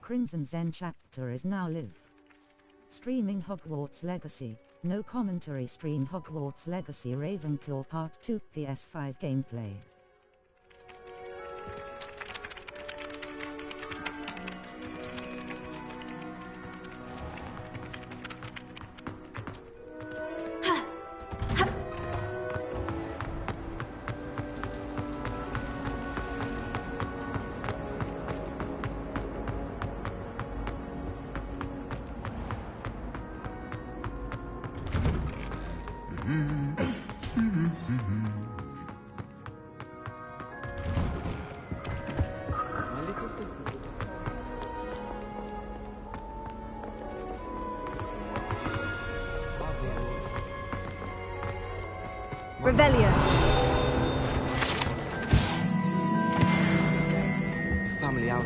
Crimson Zen chapter is now live. Streaming Hogwarts Legacy. No commentary. Stream Hogwarts Legacy Ravenclaw Part 2 PS5 gameplay. Revelio. Family out.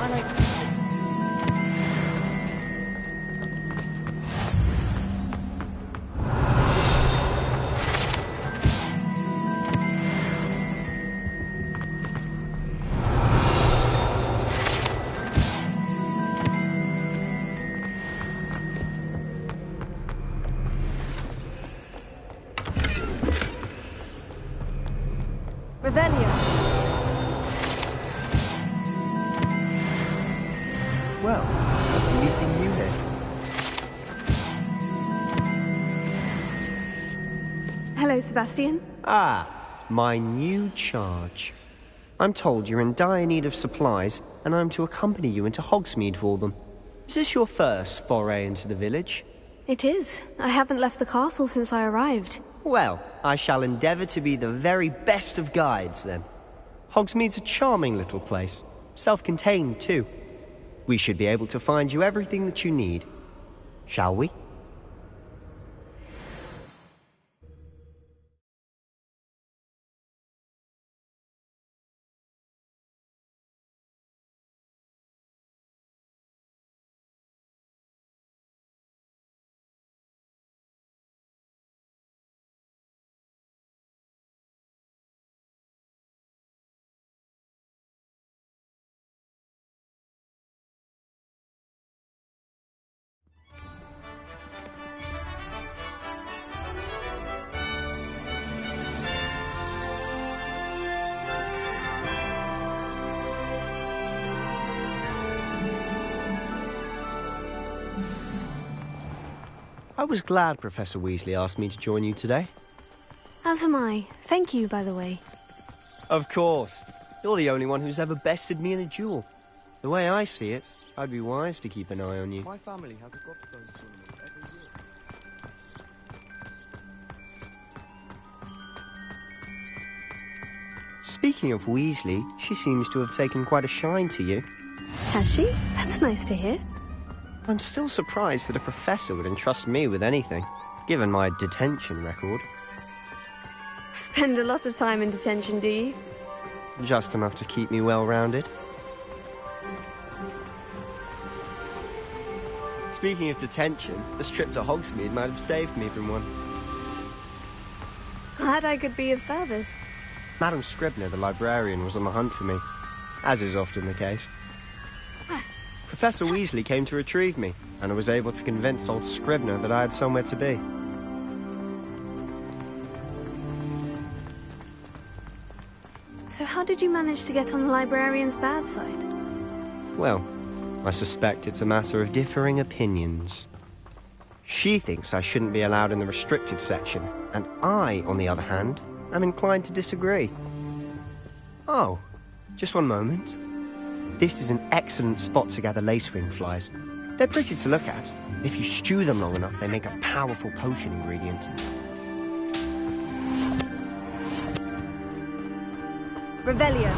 I like Revelio. well. That's meeting you here. Hello, Sebastian. Ah, my new charge. I'm told you're in dire need of supplies, and I'm to accompany you into Hogsmeade for them. Is this your first foray into the village? It is. I haven't left the castle since I arrived. Well, I shall endeavour to be the very best of guides, then. Hogsmeade's a charming little place. Self-contained, too. We should be able to find you everything that you need. Shall we? I was glad Professor Weasley asked me to join you today. As am I. Thank you, by the way. Of course. You're the only one who's ever bested me in a duel. The way I see it, I'd be wise to keep an eye on you. My family has a Godstones tournament every year. Speaking of Weasley, she seems to have taken quite a shine to you. Has she? That's nice to hear. I'm still surprised that a professor would entrust me with anything, given my detention record. Spend a lot of time in detention, do you? Just enough to keep me well-rounded. Speaking of detention, this trip to Hogsmeade might have saved me from one. Glad I could be of service. Madam Scribner, the librarian, was on the hunt for me, as is often the case. Professor Weasley came to retrieve me, and I was able to convince old Scribner that I had somewhere to be. So how did you manage to get on the librarian's bad side? Well, I suspect it's a matter of differing opinions. She thinks I shouldn't be allowed in the restricted section, and I, on the other hand, am inclined to disagree. Oh, just one moment. This is an excellent spot to gather lacewing flies. They're pretty to look at. If you stew them long enough, they make a powerful potion ingredient. Revelio.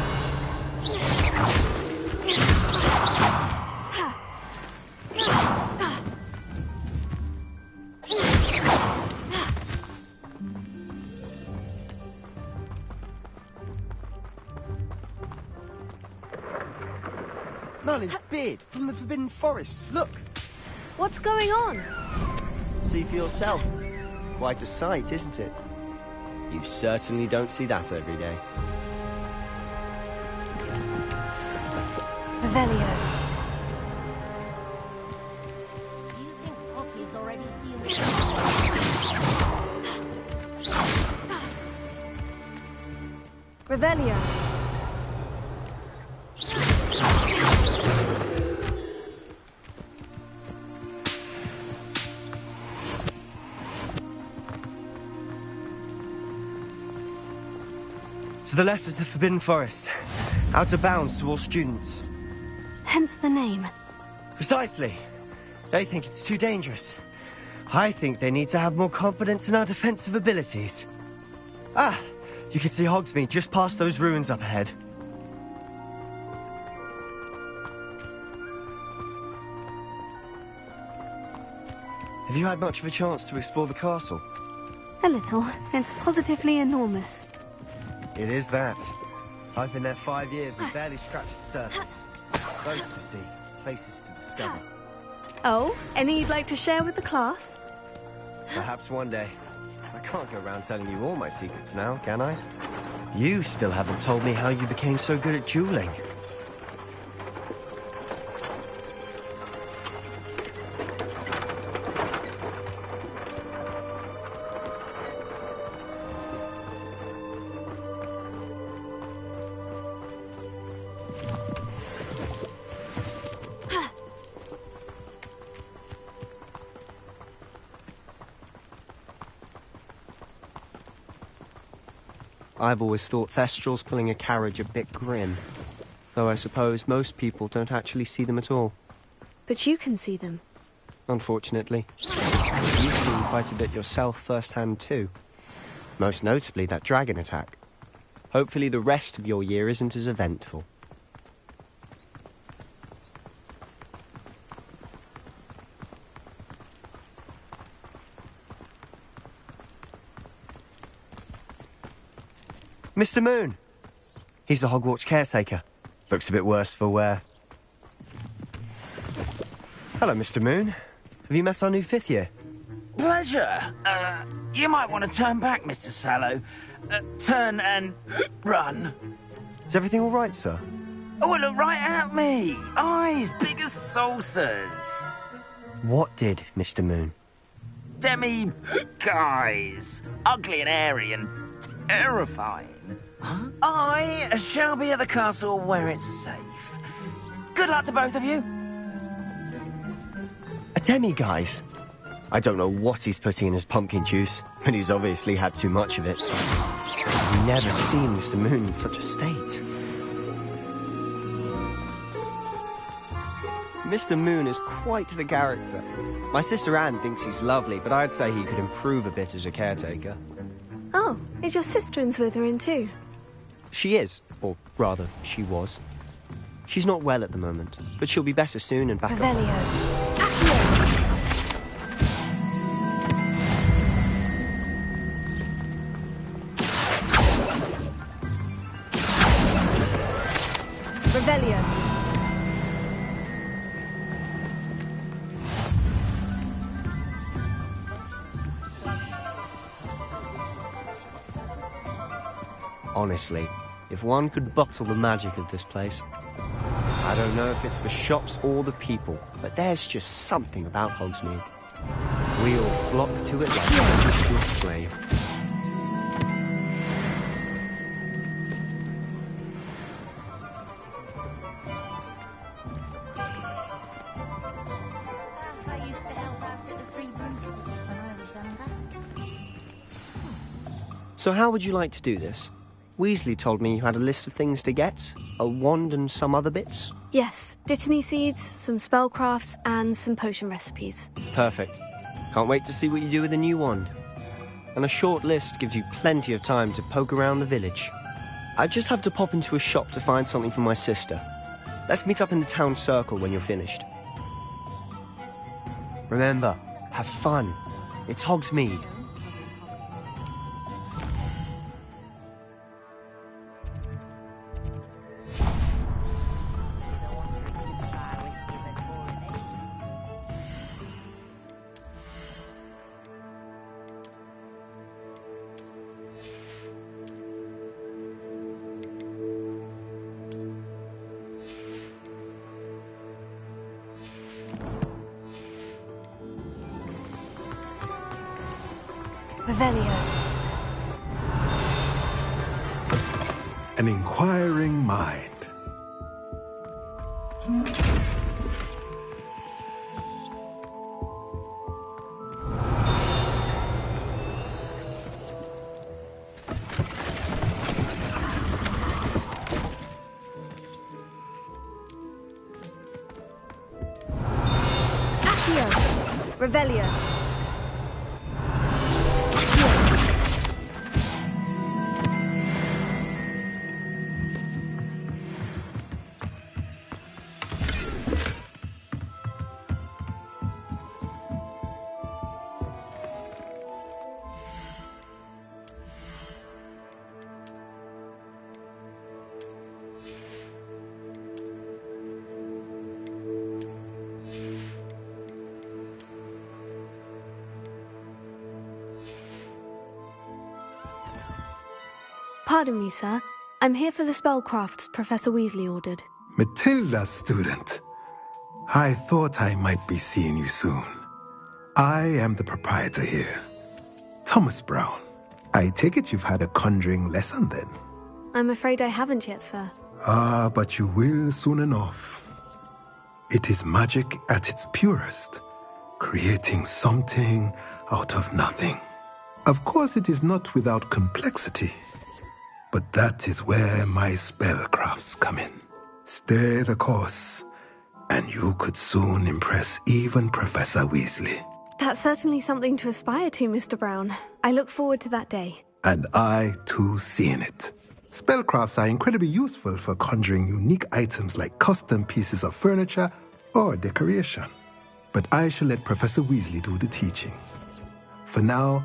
Merlin's beard from the Forbidden Forest. Look! What's going on? See for yourself. Quite a sight, isn't it? You certainly don't see that every day. Revelio. Do you think Poppy's already seen this? Revelio. To the left is the Forbidden Forest. Out of bounds to all students. Hence the name. Precisely. They think it's too dangerous. I think they need to have more confidence in our defensive abilities. Ah, you can see Hogsmeade just past those ruins up ahead. Have you had much of a chance to explore the castle? A little. It's positively enormous. It is that. I've been there 5 years and barely scratched the surface. Boats to see, places to discover. Oh, any you'd like to share with the class? Perhaps one day. I can't go around telling you all my secrets now, can I? You still haven't told me how you became so good at dueling. I've always thought Thestrals pulling a carriage a bit grim. Though I suppose most people don't actually see them at all. But you can see them. Unfortunately. You've seen quite a bit yourself firsthand too. Most notably that dragon attack. Hopefully the rest of your year isn't as eventful. Mr. Moon! He's the Hogwarts caretaker. Looks a bit worse for wear. Hello, Mr. Moon. Have you met our new 5th year? Pleasure. You might want to turn back, Mr. Sallow. Turn and run. Is everything all right, sir? Oh, look right at me. Eyes big as saucers. What did, Mr. Moon? Guys. Ugly and airy and terrifying. Huh? I shall be at the castle where it's safe. Good luck to both of you. A demi-guise? I don't know what he's putting in his pumpkin juice, but he's obviously had too much of it. I've never seen Mr. Moon in such a state. Mr. Moon is quite the character. My sister Anne thinks he's lovely, but I'd say he could improve a bit as a caretaker. Oh, is your sister in Slytherin too? She is, or rather, she was. She's not well at the moment, but she'll be better soon and back Revelio. Revelio. Honestly, if one could bottle the magic of this place. I don't know if it's the shops or the people, but there's just something about Hogsmeade. We all flock to it like birds to a flame. I used to help out at the Three Broomsticks when I was younger. So how would you like to do this? Weasley told me you had a list of things to get, a wand and some other bits. Yes, Dittany seeds, some spellcrafts, and some potion recipes. Perfect. Can't wait to see what you do with the new wand. And a short list gives you plenty of time to poke around the village. I just have to pop into a shop to find something for my sister. Let's meet up in the town circle when you're finished. Remember, have fun. It's Hogsmeade. Revelio. An inquiring mind. Accio. Revelio. Pardon me, sir. I'm here for the spellcrafts Professor Weasley ordered. Matilda, student. I thought I might be seeing you soon. I am the proprietor here, Thomas Brown. I take it you've had a conjuring lesson then? I'm afraid I haven't yet, sir. Ah, but you will soon enough. It is magic at its purest, creating something out of nothing. Of course, it is not without complexity, but that is where my spellcrafts come in. Stay the course, and you could soon impress even Professor Weasley. That's certainly something to aspire to, Mr. Brown. I look forward to that day. And I, too, seeing it. Spellcrafts are incredibly useful for conjuring unique items like custom pieces of furniture or decoration. But I shall let Professor Weasley do the teaching. For now,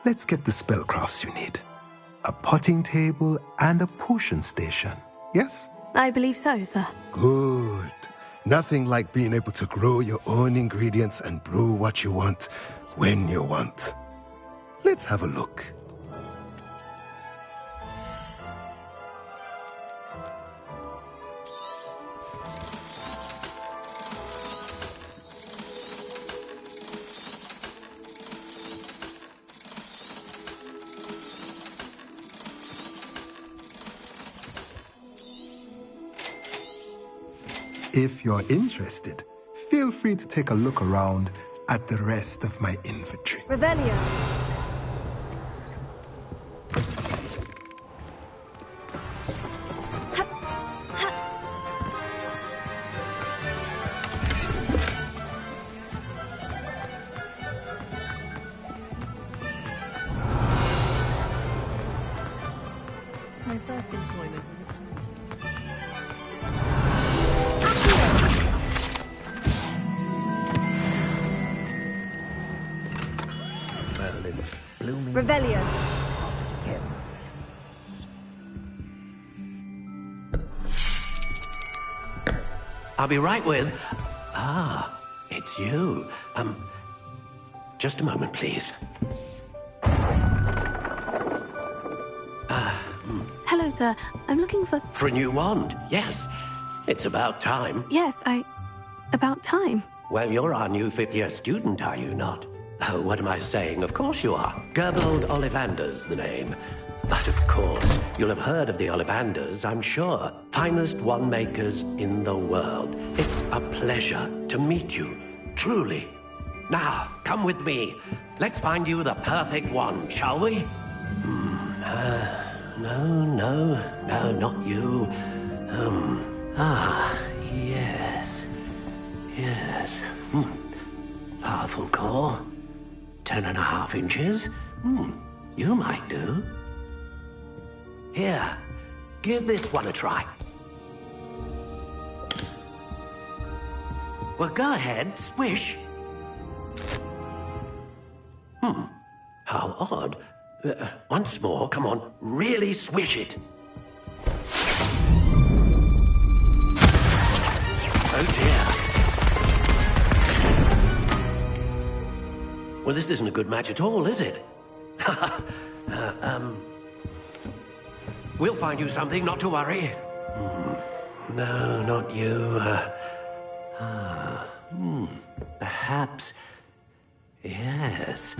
let's get the spellcrafts you need. A potting table and a potion station, yes? I believe so, sir. Good. Nothing like being able to grow your own ingredients and brew what you want when you want. Let's have a look. If you're interested, feel free to take a look around at the rest of my inventory. Revelio. My first employment was at Merlin, blooming. Revelio. I'll be right with... Ah, it's you. Just a moment, please. Hello, sir. I'm looking for... For a new wand, yes. It's about time. Yes, about time. Well, you're our new fifth-year student, are you not? Oh, what am I saying? Of course you are. Gerbold Ollivander's the name. But of course, you'll have heard of the Ollivanders, I'm sure. Finest wand makers in the world. It's a pleasure to meet you, truly. Now, come with me. Let's find you the perfect wand, shall we? No, not you. Yes. Powerful core. 10.5 inches. You might do. Here, give this one a try. Well, go ahead, swish. How odd. Once more, come on, really swish it. Oh dear. Well, this isn't a good match at all, is it? We'll find you something, not to worry. No, not you. Perhaps... Yes.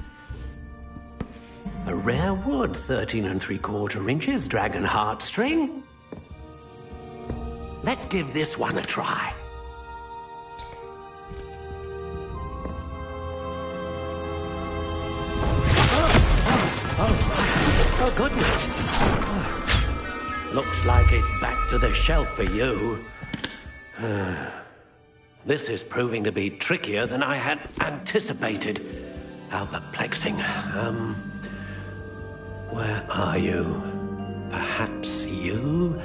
A rare wood, 13 3/4 inches, dragon heartstring. Let's give this one a try. Oh, goodness. Looks like it's back to the shelf for you. This is proving to be trickier than I had anticipated. How perplexing. Where are you? Perhaps you?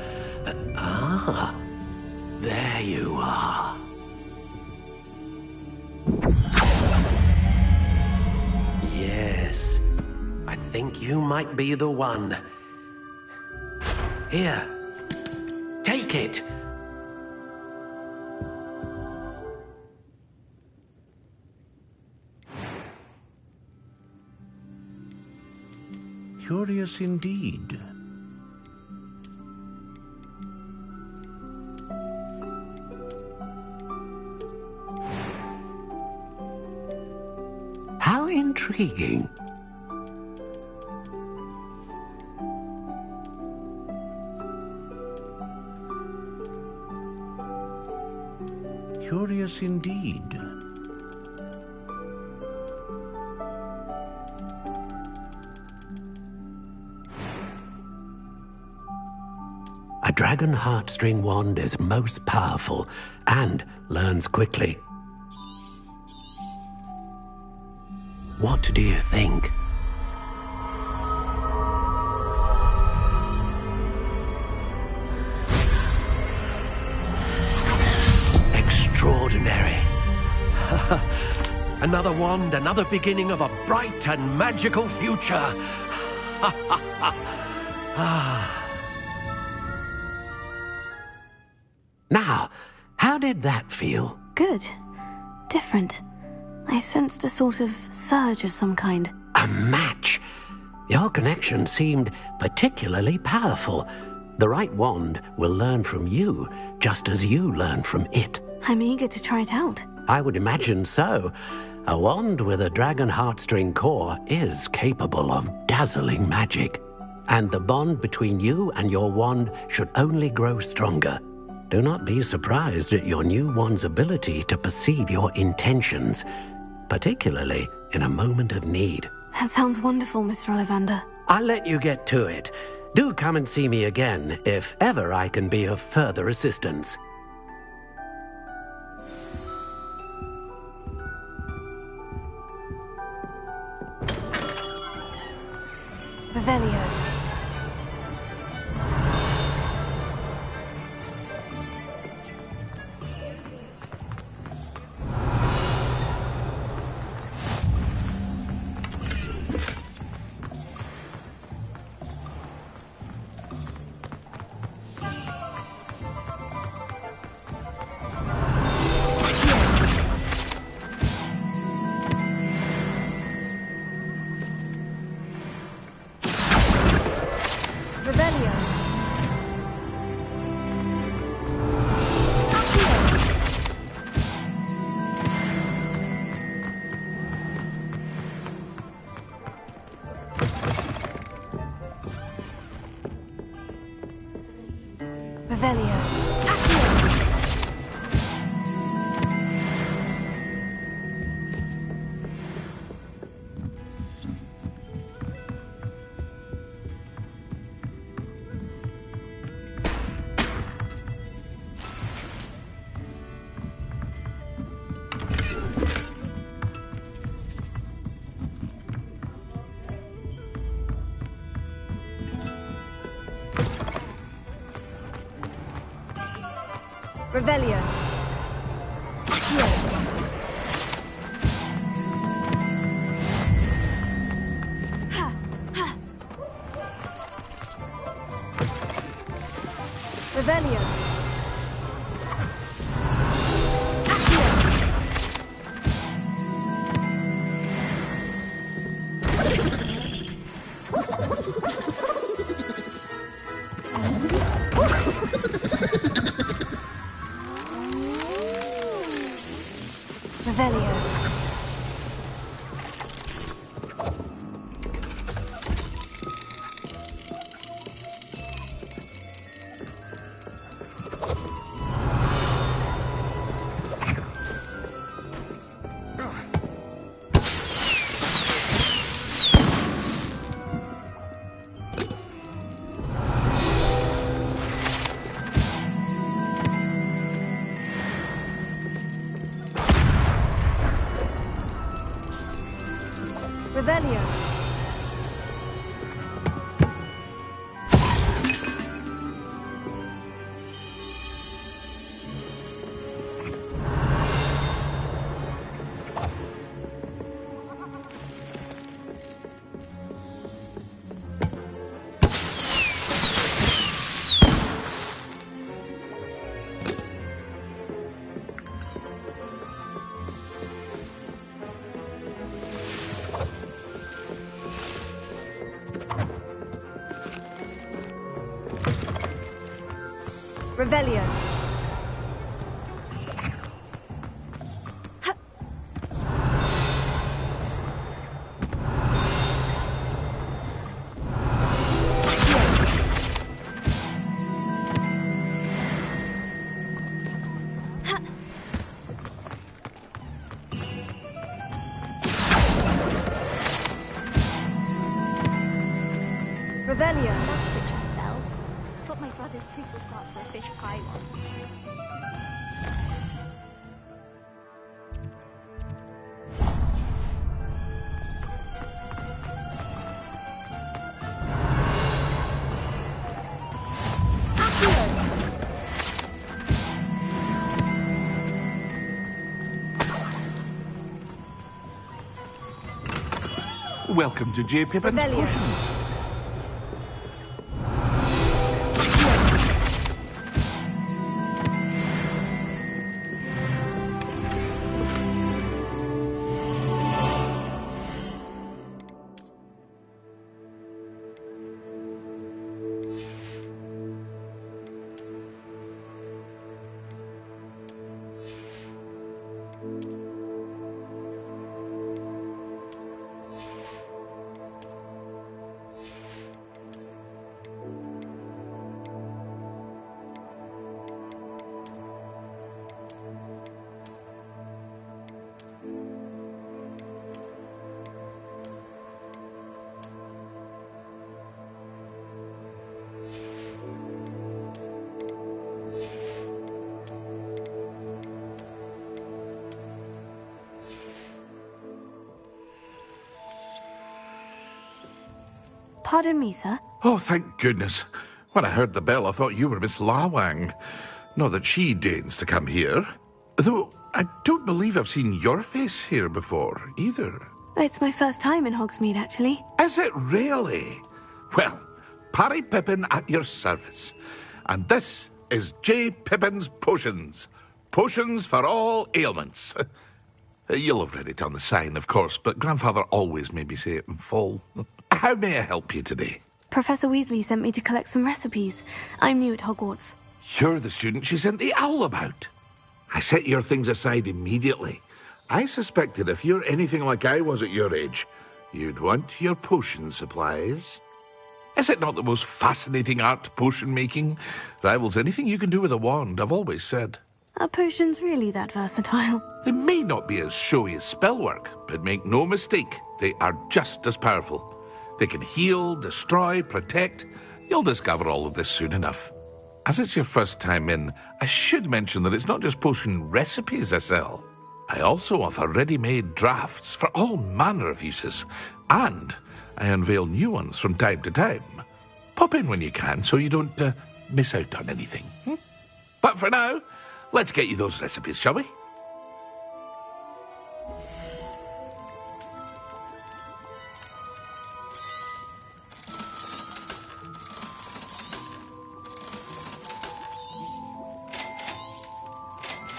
There you are. Yes, I think you might be the one. Here, take it. Curious indeed. How intriguing. Curious indeed. A dragon heartstring wand is most powerful and learns quickly. What do you think? Extraordinary. Another wand, another beginning of a bright and magical future. Now, how did that feel? Good. Different. I sensed a sort of surge of some kind. A match. Your connection seemed particularly powerful. The right wand will learn from you, just as you learn from it. I'm eager to try it out. I would imagine so. A wand with a dragon heartstring core is capable of dazzling magic. And the bond between you and your wand should only grow stronger. Do not be surprised at your new wand's ability to perceive your intentions, particularly in a moment of need. That sounds wonderful, Mr. Ollivander. I'll let you get to it. Do come and see me again if ever I can be of further assistance. Revelio. Revelio. Accio. Ha, ha. Revelio. Revelio. Revelio. Revelio. That's switching spells. That's what my brother's pupil got for a fish pie once. Welcome to J. Pippin's Revelio. Potions. Pardon me, sir. Oh, thank goodness. When I heard the bell, I thought you were Miss Lawang. Not that she deigns to come here. Though I don't believe I've seen your face here before, either. It's my first time in Hogsmeade, actually. Is it really? Well, Parry Pippin at your service. And this is J. Pippin's Potions. Potions for all ailments. You'll have read it on the sign, of course, but Grandfather always made me say it in full. How may I help you today? Professor Weasley sent me to collect some recipes. I'm new at Hogwarts. You're the student she sent the owl about. I set your things aside immediately. I suspected if you're anything like I was at your age, you'd want your potion supplies. Is it not the most fascinating art, potion making? Rivals anything you can do with a wand, I've always said. Are potions really that versatile? They may not be as showy as spellwork, but make no mistake, they are just as powerful. They can heal, destroy, protect. You'll discover all of this soon enough. As it's your first time in, I should mention that it's not just potion recipes I sell. I also offer ready-made drafts for all manner of uses, and I unveil new ones from time to time. Pop in when you can so you don't miss out on anything. But for now, let's get you those recipes, shall we?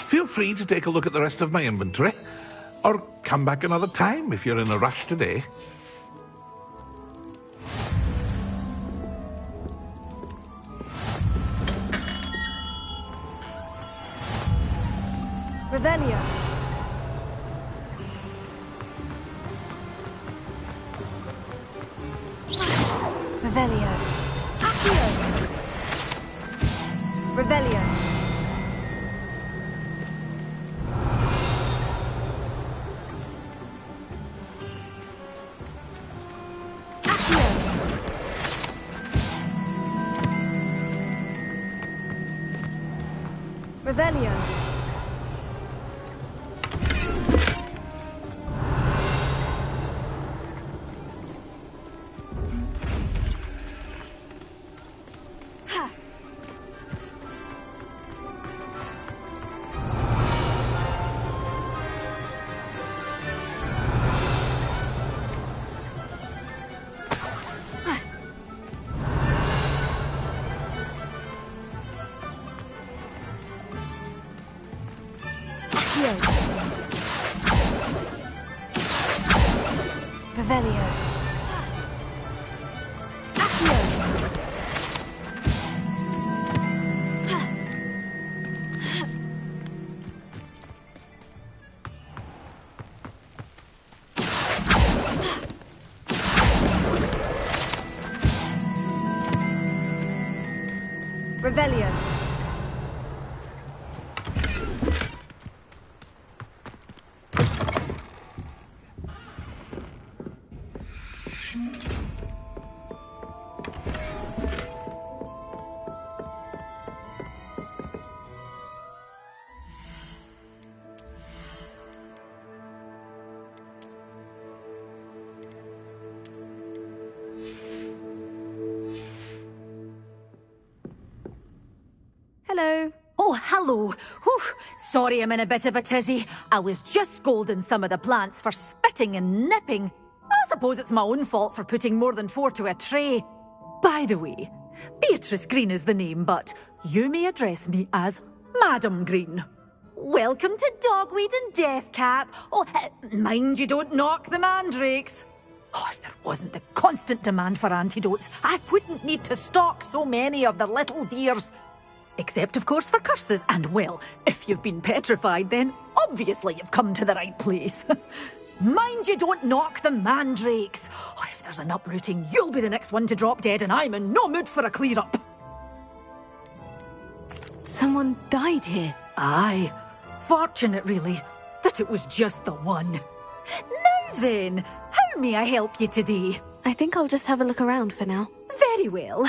Feel free to take a look at the rest of my inventory, or come back another time if you're in a rush today. Revelio. Revelio. Accio. Revelio. Revelio. Ha. Revelio. Hello. Oh, hello. Whew. Sorry I'm in a bit of a tizzy. I was just scolding some of the plants for spitting and nipping. I suppose it's my own fault for putting more than 4 to a tray. By the way, Beatrice Green is the name, but you may address me as Madam Green. Welcome to Dogweed and Deathcap. Oh, mind you don't knock the mandrakes. Oh, if there wasn't the constant demand for antidotes, I wouldn't need to stock so many of the little dears. Except, of course, for curses. And, well, if you've been petrified, then obviously you've come to the right place. Mind you don't knock the mandrakes. Oh, if there's an uprooting, you'll be the next one to drop dead, and I'm in no mood for a clear-up. Someone died here. Aye. Fortunate, really, that it was just the one. Now then, how may I help you today? I think I'll just have a look around for now. Very well.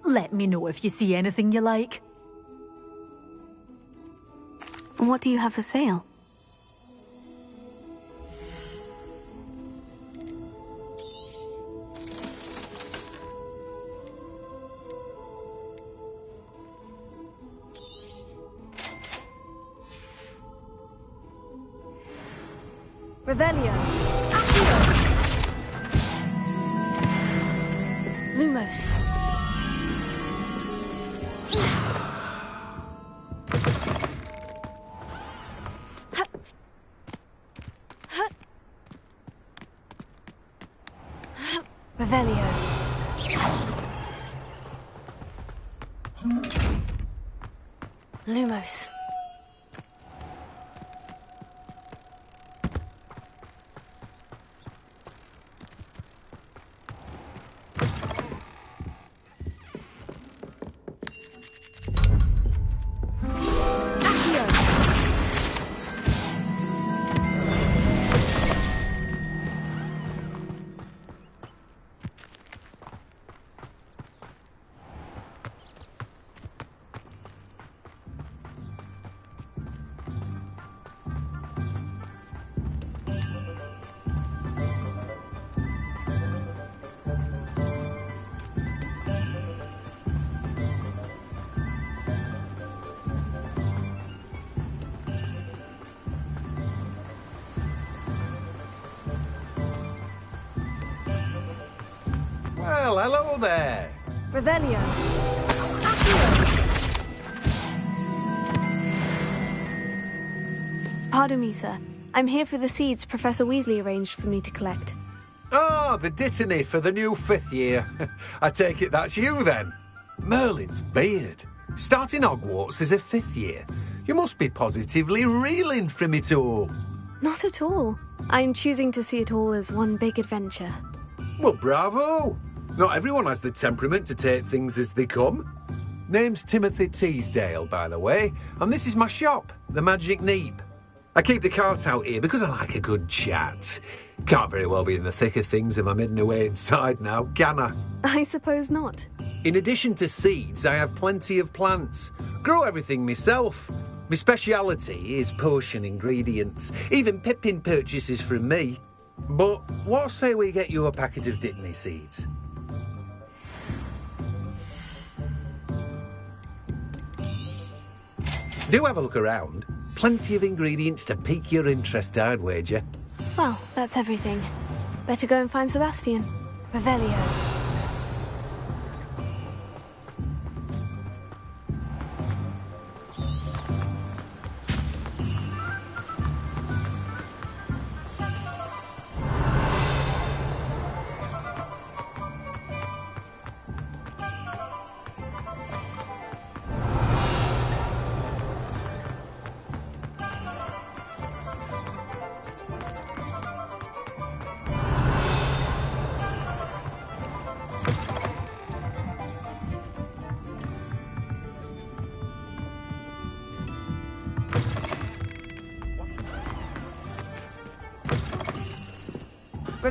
Let me know if you see anything you like. What do you have for sale? Revelio. Lumos. Revelio. Lumos. Well, hello there. Revelio. Pardon me, sir. I'm here for the seeds Professor Weasley arranged for me to collect. Oh, the dittany for the new 5th year. I take it that's you, then. Merlin's beard. Starting Hogwarts as a 5th year. You must be positively reeling from it all. Not at all. I'm choosing to see it all as one big adventure. Well, bravo. Not everyone has the temperament to take things as they come. Name's Timothy Teasdale, by the way, and this is my shop, the Magic Neep. I keep the cart out here because I like a good chat. Can't very well be in the thick of things if I'm hidden away inside now, can I? I suppose not. In addition to seeds, I have plenty of plants. Grow everything myself. My speciality is potion ingredients. Even Pippin purchases from me. But what say we get you a packet of Dittany seeds? Do have a look around. Plenty of ingredients to pique your interest, I'd wager. Well, that's everything. Better go and find Sebastian. Revelio.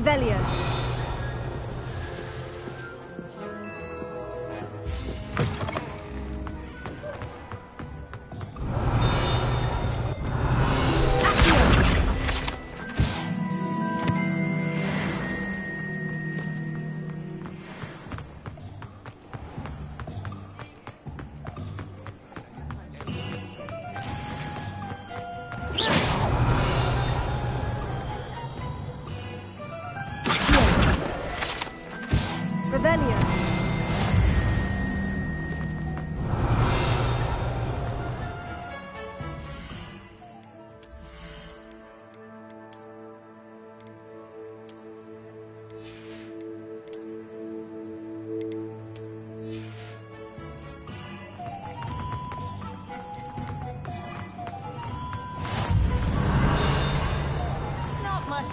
Revelio. Not much.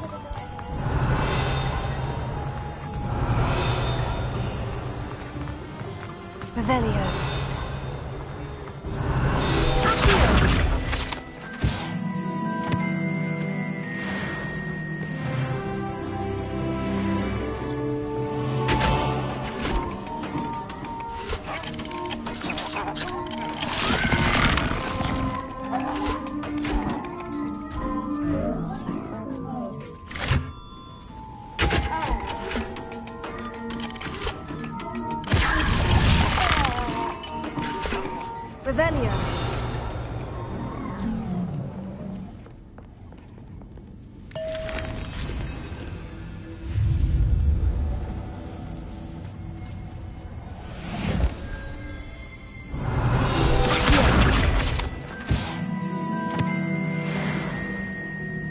Revelio. Revelio.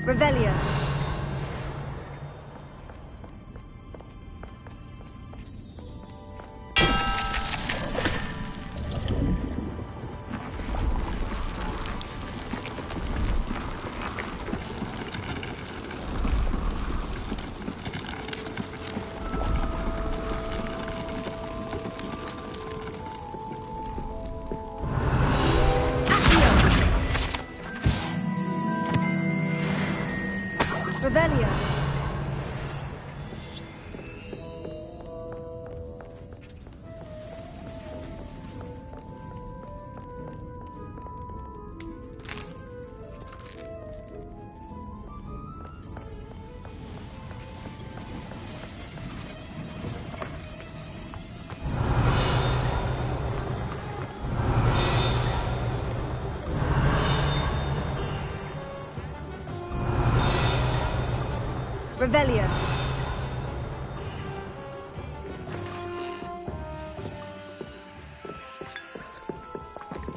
Revelio. Revelio. Revelio. Revelio.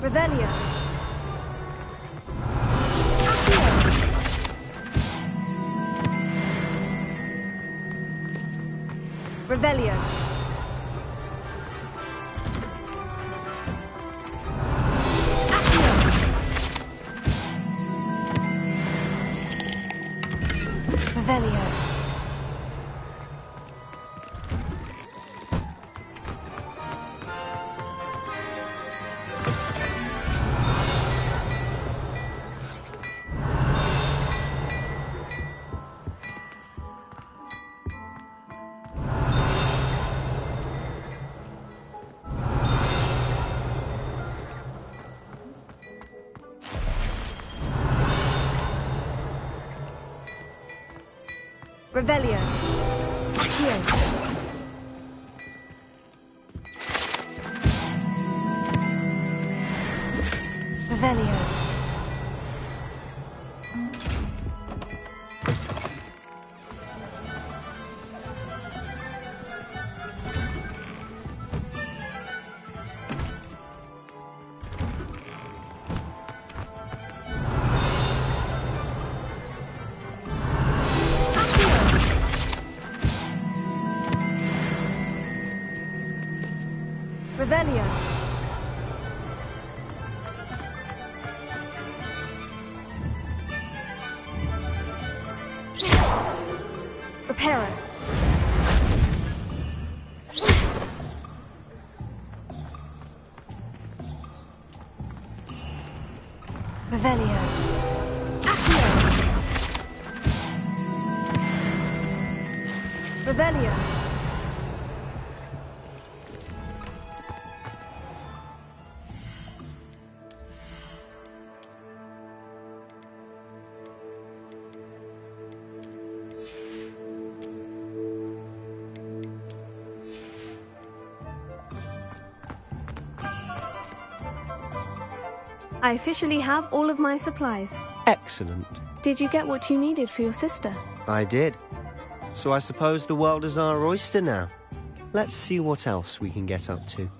Revelio. Revelio. Revelio. Revelio. Here. Revelio. Revelio. Reparo. Revelio. Accio. Revelio. I officially have all of my supplies. Excellent. Did you get what you needed for your sister? I did. So I suppose the world is our oyster now. Let's see what else we can get up to.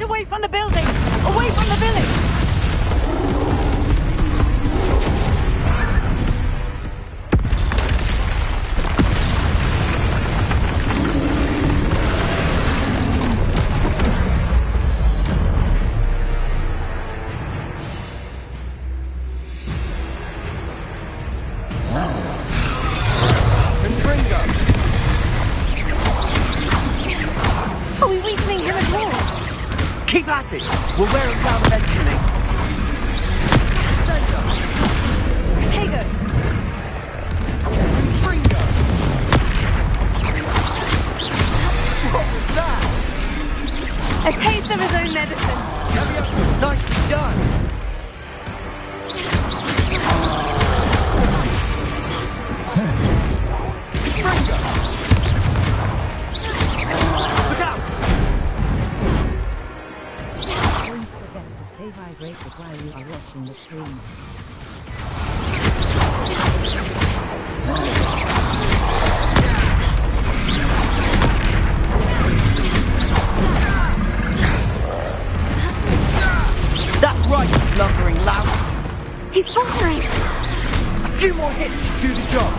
Away from the building! Away from the village! Are we weakening him at all? Keep at it! We'll wear him down eventually. Potato. What was that? A taste of his own medicine. Nicely done. Look out! Don't forget to stay hydrated while you are watching the stream. That's right, you blundering louse. He's faltering. A few more hits should do the job.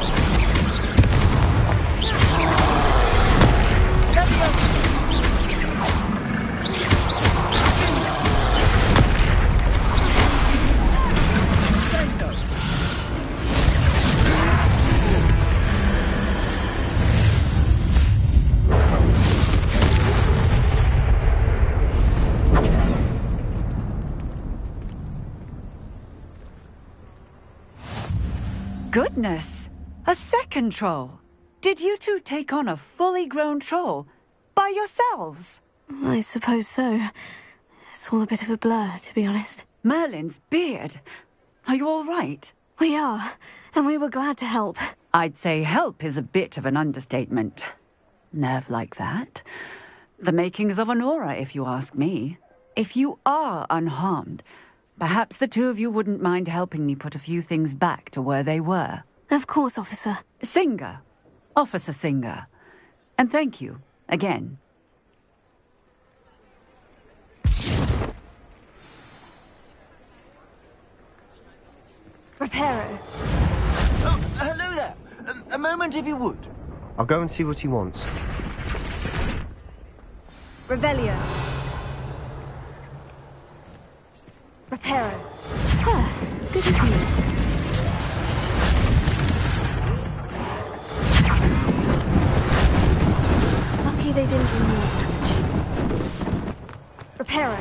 Let me go. Goodness! A second troll! Did you two take on a fully grown troll? By yourselves? I suppose so. It's all a bit of a blur, to be honest. Merlin's beard. Are you all right? We are, and we were glad to help. I'd say help is a bit of an understatement. Nerve like that. The makings of an aura, if you ask me. If you are unharmed, perhaps the two of you wouldn't mind helping me put a few things back to where they were. Of course, officer. Singer. Officer Singer. And thank you, again. Reparo. Oh, hello there. A moment if you would. I'll go and see what he wants. Revelio. Reparo. Ah, good as new. Lucky they didn't do more damage. Reparo.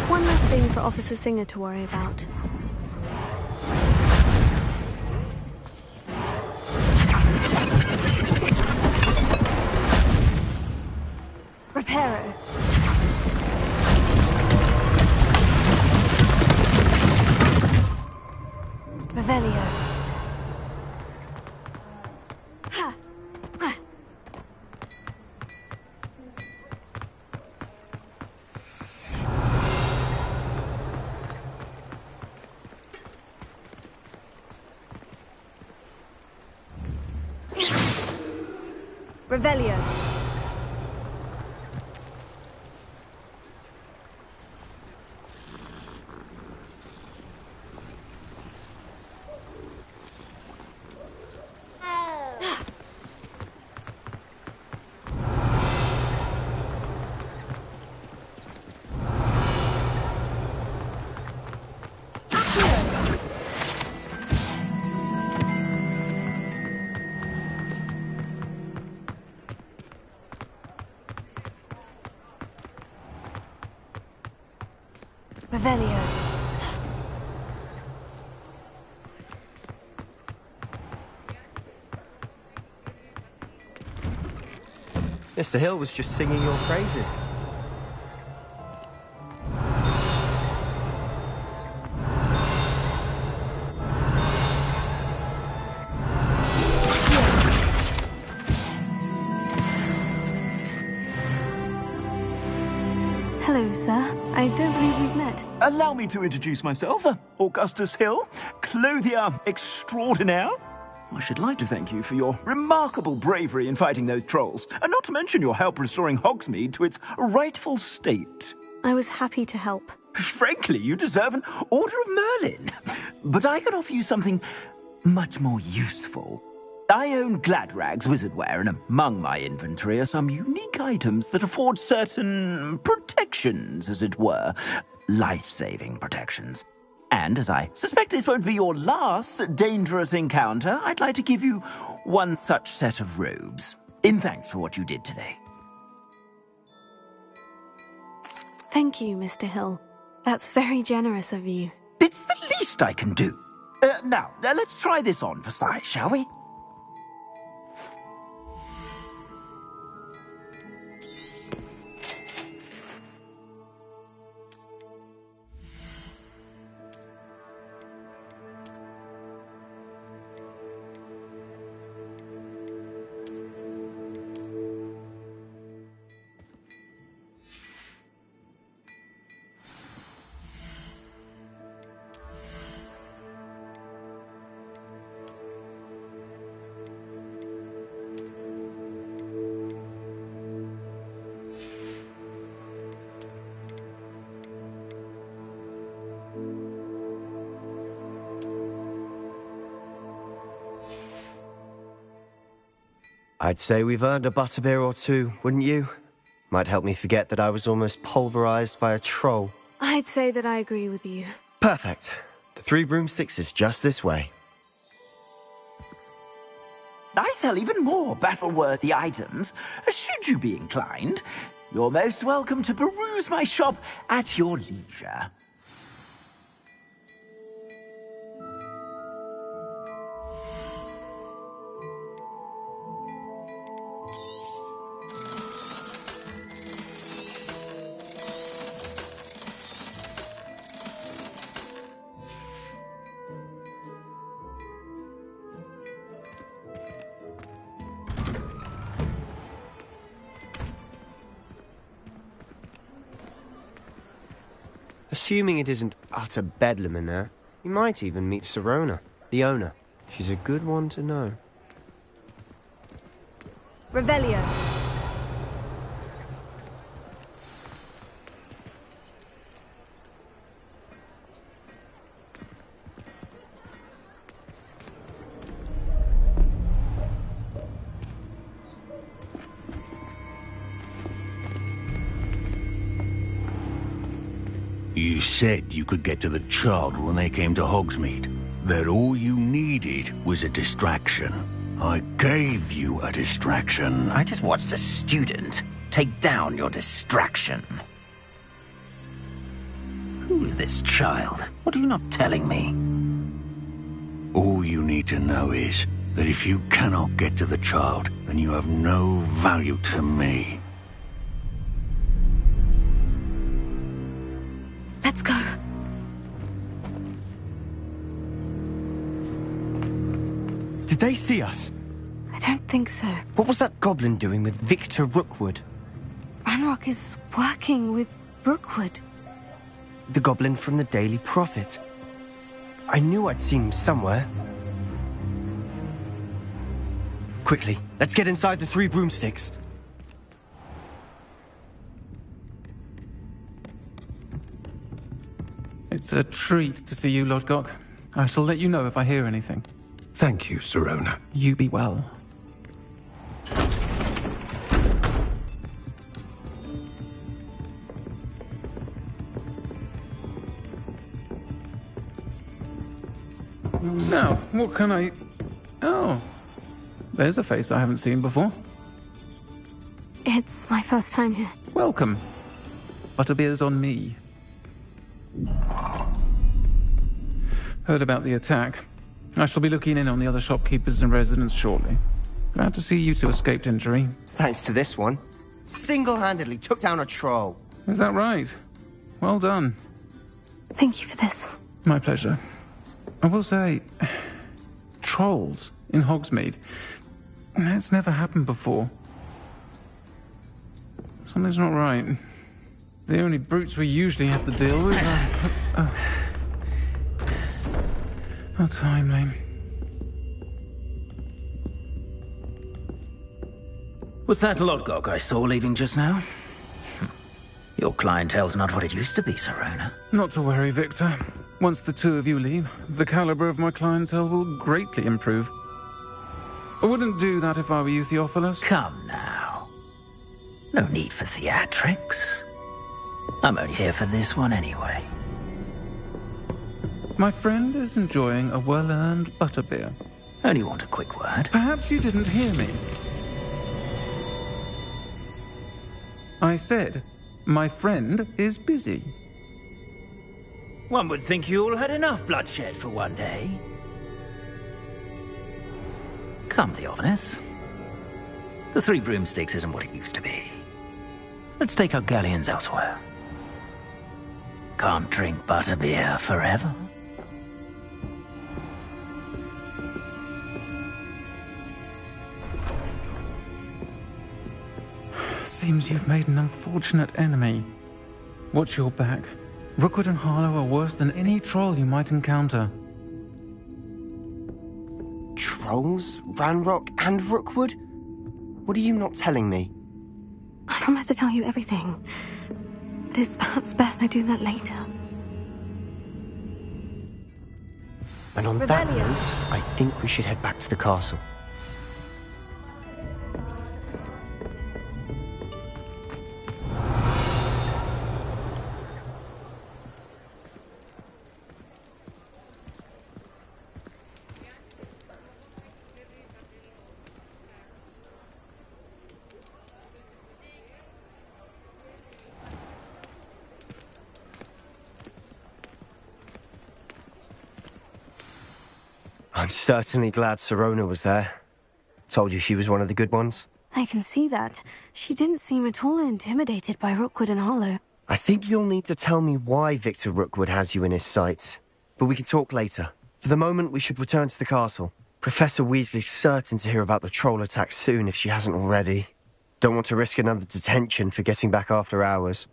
One last thing for Officer Singer to worry about. Reparo. Revelio. Revelio. Revelio. Mr. Hill was just singing your praises. Hello, sir. I don't believe we've met. Allow me to introduce myself, Augustus Hill, clothier extraordinaire. I should like to thank you for your remarkable bravery in fighting those trolls, and not to mention your help restoring Hogsmeade to its rightful state. I was happy to help. Frankly, you deserve an Order of Merlin. But I can offer you something much more useful. I own Gladrag's wizardware, and among my inventory are some unique items that afford certain protections, as it were. Life-saving protections. And as I suspect this won't be your last dangerous encounter, I'd like to give you one such set of robes, in thanks for what you did today. Thank you, Mr. Hill. That's very generous of you. It's the least I can do. Now, let's try this on for size, shall we? I'd say we've earned a butterbeer or two, wouldn't you? Might help me forget that I was almost pulverized by a troll. I'd say that I agree with you. Perfect. The Three Broomsticks is just this way. I sell even more battle-worthy items, should you be inclined. You're most welcome to peruse my shop at your leisure. Assuming it isn't utter bedlam in there, you might even meet Serona, the owner. She's a good one to know. Revelio. You said you could get to the child when they came to Hogsmeade. That all you needed was a distraction. I gave you a distraction. I just watched a student take down your distraction. Who's this child? What are you not telling me? All you need to know is that if you cannot get to the child, then you have no value to me. Let's go. Did they see us? I don't think so. What was that goblin doing with Victor Rookwood? Ranrock is working with Rookwood. The goblin from the Daily Prophet. I knew I'd seen him somewhere. Quickly, let's get inside the Three Broomsticks. It's a treat to see you, Lodgok. I shall let you know if I hear anything. Thank you, Sirona. You be well. Now, what can I... Oh, there's a face I haven't seen before. It's my first time here. Welcome. Butterbeer's on me. Heard about the attack. I shall be looking in on the other shopkeepers and residents shortly. Glad to see you two escaped injury. Thanks to this one. Single-handedly took down a troll. Is that right? Well done. Thank you for this. My pleasure. I will say, trolls in Hogsmeade. That's never happened before. Something's not right. The only brutes we usually have to deal with are... How timely. Was that Lodgok I saw leaving just now? Your clientele's not what it used to be, Sirona. Not to worry, Victor. Once the two of you leave, the caliber of my clientele will greatly improve. I wouldn't do that if I were you, Theophilus. Come now. No need for theatrics. I'm only here for this one anyway. My friend is enjoying a well-earned butterbeer. Only want a quick word. Perhaps you didn't hear me. I said, my friend is busy. One would think you all had enough bloodshed for one day. Come, Theophilus. The Three Broomsticks isn't what it used to be. Let's take our galleons elsewhere. Can't drink butterbeer forever. Seems you've made an unfortunate enemy. Watch your back. Rookwood and Harlow are worse than any troll you might encounter. Trolls? Ranrock and Rookwood? What are you not telling me? I promise to tell you everything. But it's perhaps best I do that later. And on that note, I think we should head back to the castle. I'm certainly glad Sirona was there. Told you she was one of the good ones. I can see that. She didn't seem at all intimidated by Rookwood and Harlow. I think you'll need to tell me why Victor Rookwood has you in his sights. But we can talk later. For the moment, we should return to the castle. Professor Weasley's certain to hear about the troll attack soon if she hasn't already. Don't want to risk another detention for getting back after hours.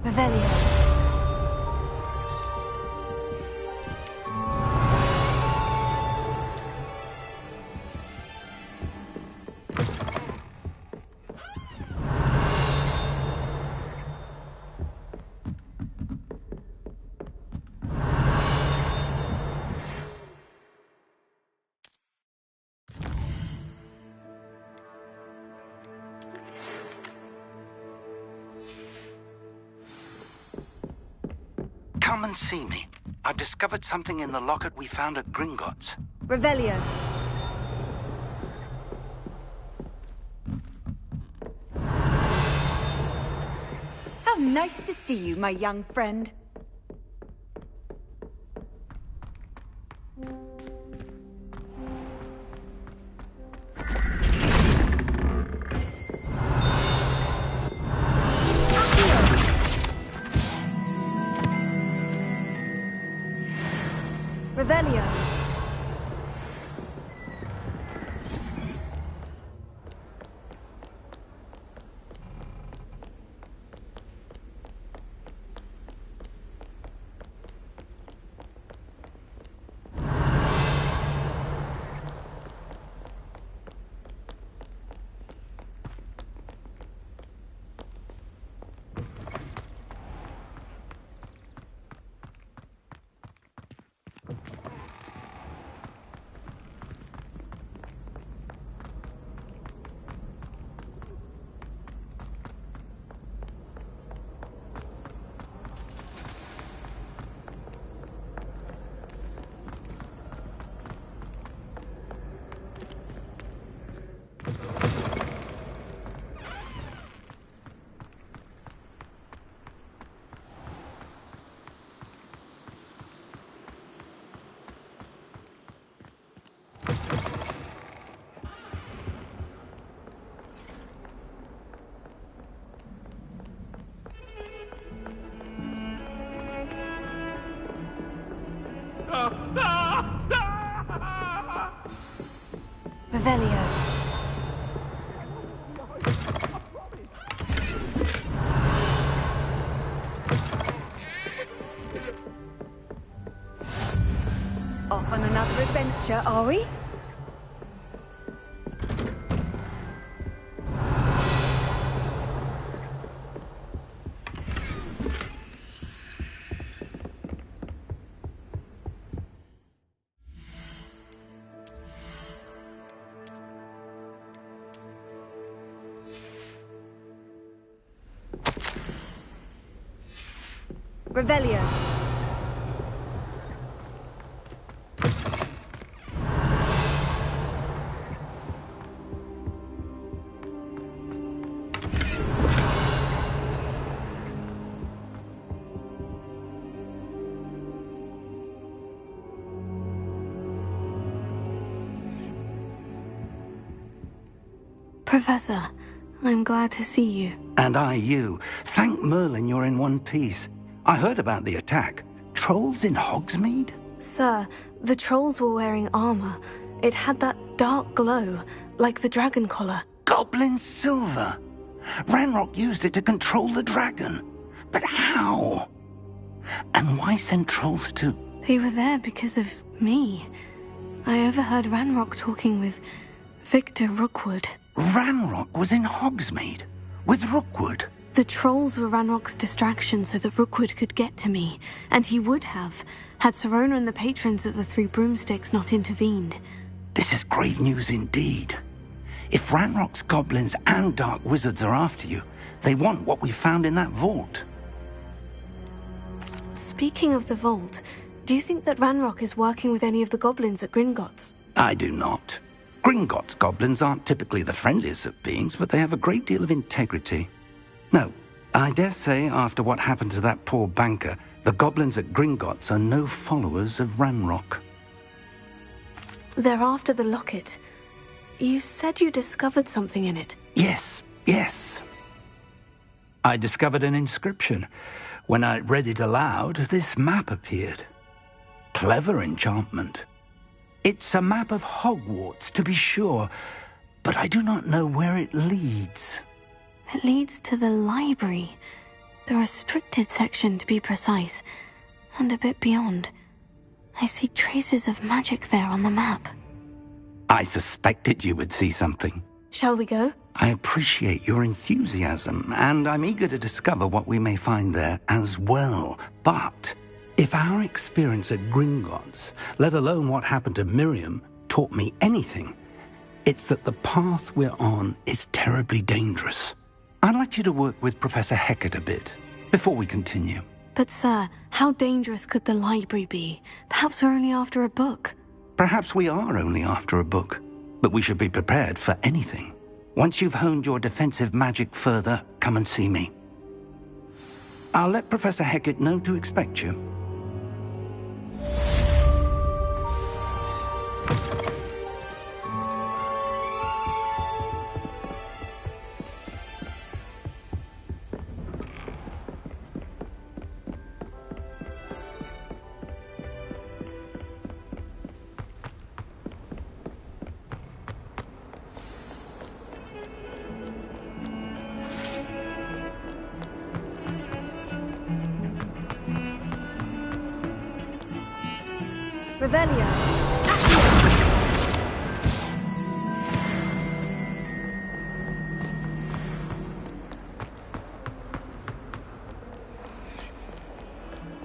Revelio. Come and see me. I've discovered something in the locket we found at Gringotts. Revelio. How nice to see you, my young friend. Revelio. Revelio. Off on another adventure, are we? Revelio. Professor, I'm glad to see you. And I you. Thank Merlin you're in one piece. I heard about the attack. Trolls in Hogsmeade? Sir, the trolls were wearing armor. It had that dark glow, like the dragon collar. Goblin silver. Ranrock used it to control the dragon. But how? And why send trolls too? They were there because of me. I overheard Ranrock talking with Victor Rookwood. Ranrock was in Hogsmeade? With Rookwood? The trolls were Ranrock's distraction so that Rookwood could get to me, and he would have, had Sirona and the patrons at the Three Broomsticks not intervened. This is grave news indeed. If Ranrock's goblins and dark wizards are after you, they want what we found in that vault. Speaking of the vault, do you think that Ranrock is working with any of the goblins at Gringotts? I do not. Gringotts goblins aren't typically the friendliest of beings, but they have a great deal of integrity. No, I dare say after what happened to that poor banker, the goblins at Gringotts are no followers of Ranrock. They're after the locket. You said you discovered something in it. Yes. I discovered an inscription. When I read it aloud, this map appeared. Clever enchantment. It's a map of Hogwarts, to be sure, but I do not know where it leads. It leads to the library. The restricted section, to be precise. And a bit beyond. I see traces of magic there on the map. I suspected you would see something. Shall we go? I appreciate your enthusiasm, and I'm eager to discover what we may find there as well. But if our experience at Gringotts, let alone what happened to Miriam, taught me anything, it's that the path we're on is terribly dangerous. I'd like you to work with Professor Hecat a bit, before we continue. But sir, how dangerous could the library be? Perhaps we're only after a book. Perhaps we are only after a book, but we should be prepared for anything. Once you've honed your defensive magic further, come and see me. I'll let Professor Hecat know to expect you. Revelio.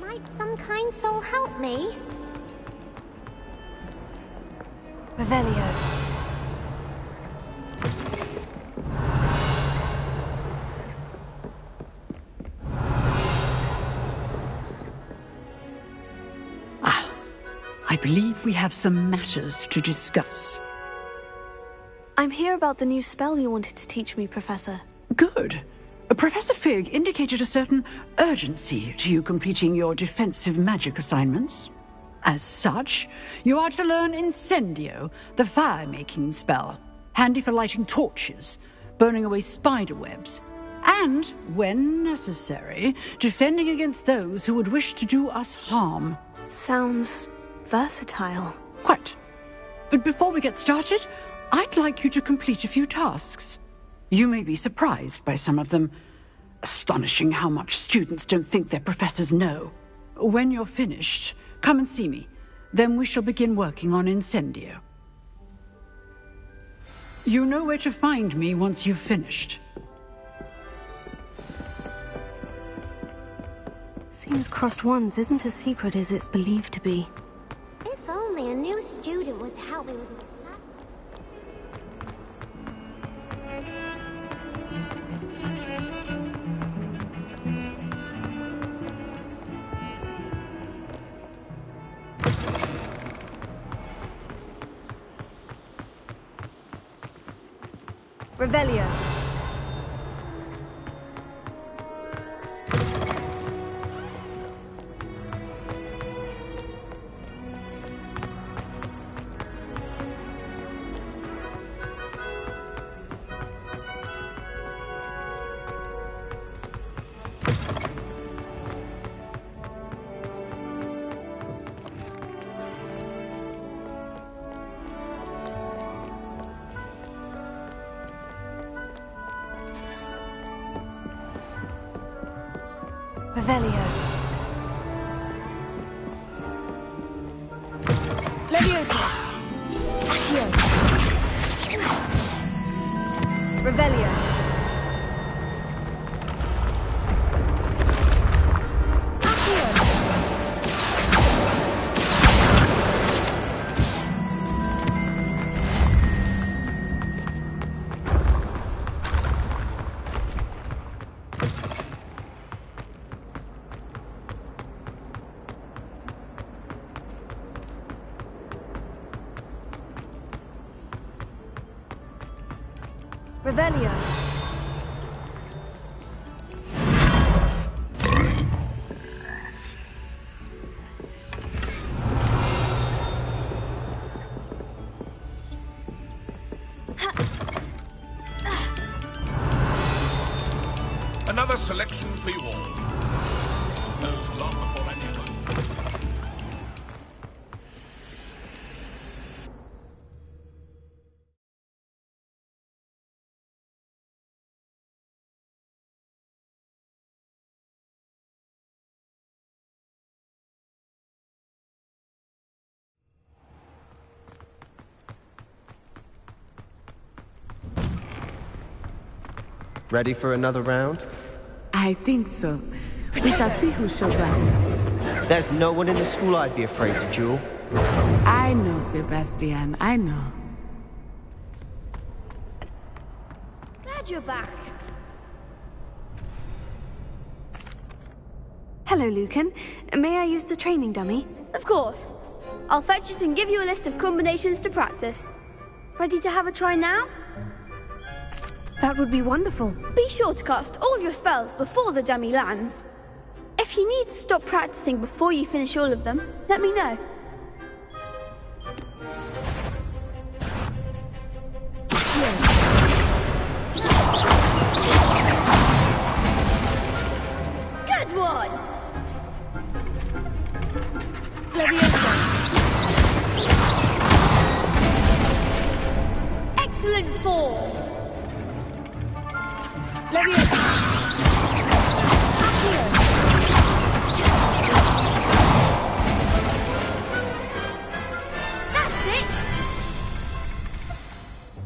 Might some kind soul help me? Revelio. I believe we have some matters to discuss. I'm here about the new spell you wanted to teach me, Professor. Good. Professor Fig indicated a certain urgency to you completing your defensive magic assignments. As such, you are to learn Incendio, the fire-making spell, handy for lighting torches, burning away spider webs, and, when necessary, defending against those who would wish to do us harm. Sounds versatile. Quite. But before we get started, I'd like you to complete a few tasks. You may be surprised by some of them. Astonishing how much students don't think their professors know. When you're finished, come and see me. Then we shall begin working on Incendio. You know where to find me once you've finished. Seems crossed ones isn't as secret as it's believed to be. If only a new student would help me with my Revelio. Revelio. Leviosa. Accio. Revelio. Revelio. Another selection for you all. Those long before anyone. Ready for another round? I think so. We shall see who shows up. There's no one in the school I'd be afraid to duel. I know, Sebastian. I know. Glad you're back. Hello, Lucan. May I use the training dummy? Of course. I'll fetch it and give you a list of combinations to practice. Ready to have a try now? That would be wonderful. Be sure to cast all your spells before the dummy lands. If you need to stop practicing before you finish all of them, let me know. Good one! Excellent form! That's it!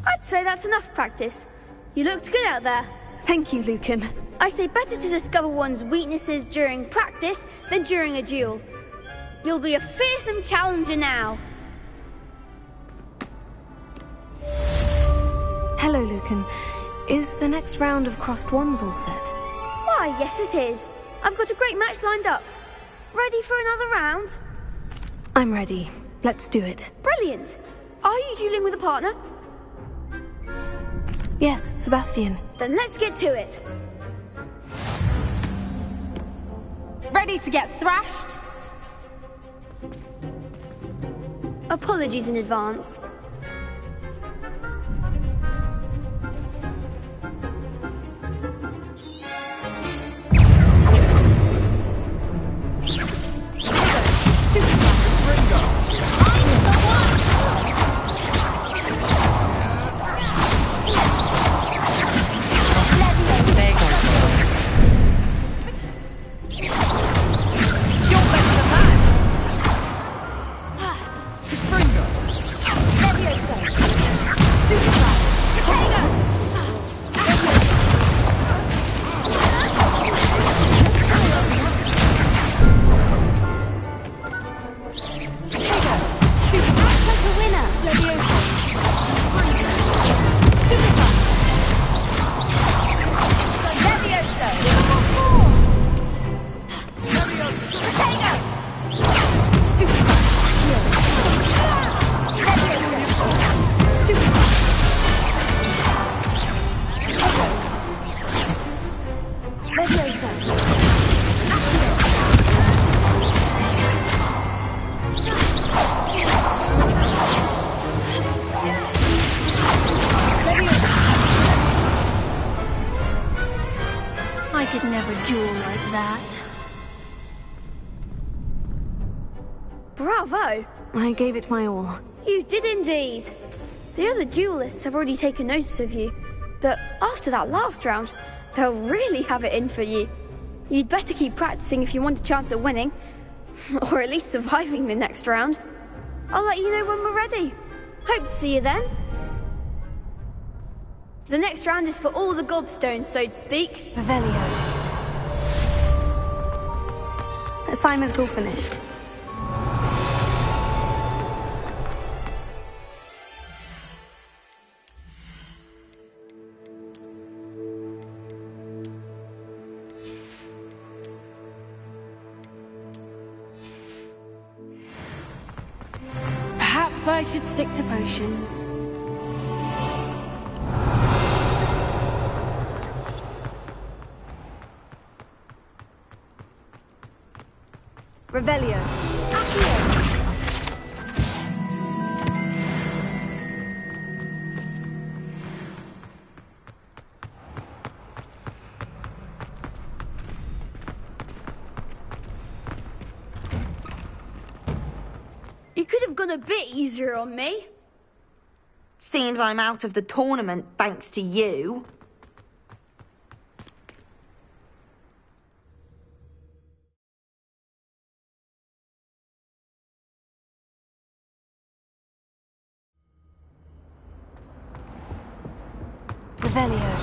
I'd say that's enough practice. You looked good out there. Thank you, Lucan. I say better to discover one's weaknesses during practice than during a duel. You'll be a fearsome challenger now. Hello, Lucan. Is the next round of crossed wands all set? Why, yes it is. I've got a great match lined up. Ready for another round? I'm ready. Let's do it. Brilliant. Are you dueling with a partner? Yes, Sebastian. Then let's get to it. Ready to get thrashed? Apologies in advance. I could never duel like that. Bravo! I gave it my all. You did indeed. The other duelists have already taken notice of you, but after that last round, they'll really have it in for you. You'd better keep practicing if you want a chance at winning, or at least surviving the next round. I'll let you know when we're ready. Hope to see you then. The next round is for all the gobstones, so to speak. Revelio. Assignment's all finished. Perhaps I should stick to potions. Revelio. You could have gone a bit easier on me. Seems I'm out of the tournament thanks to you. Revelio.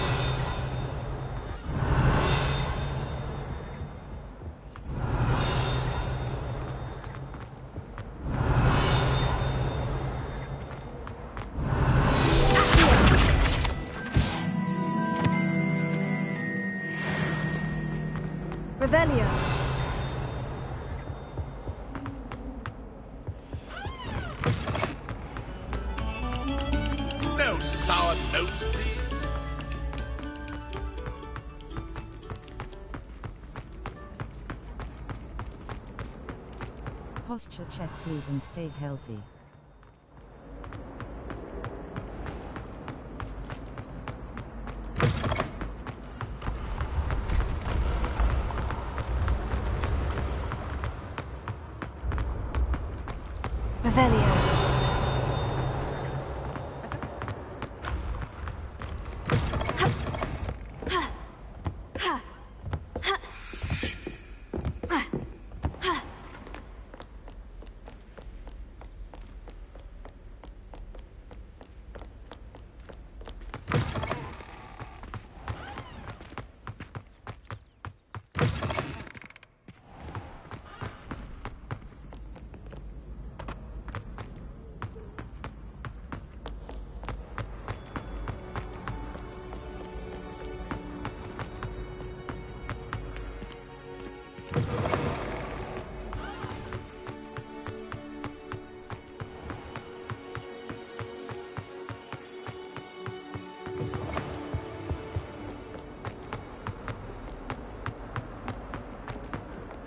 Revelio. No sour notes, please. Posture check please and stay healthy.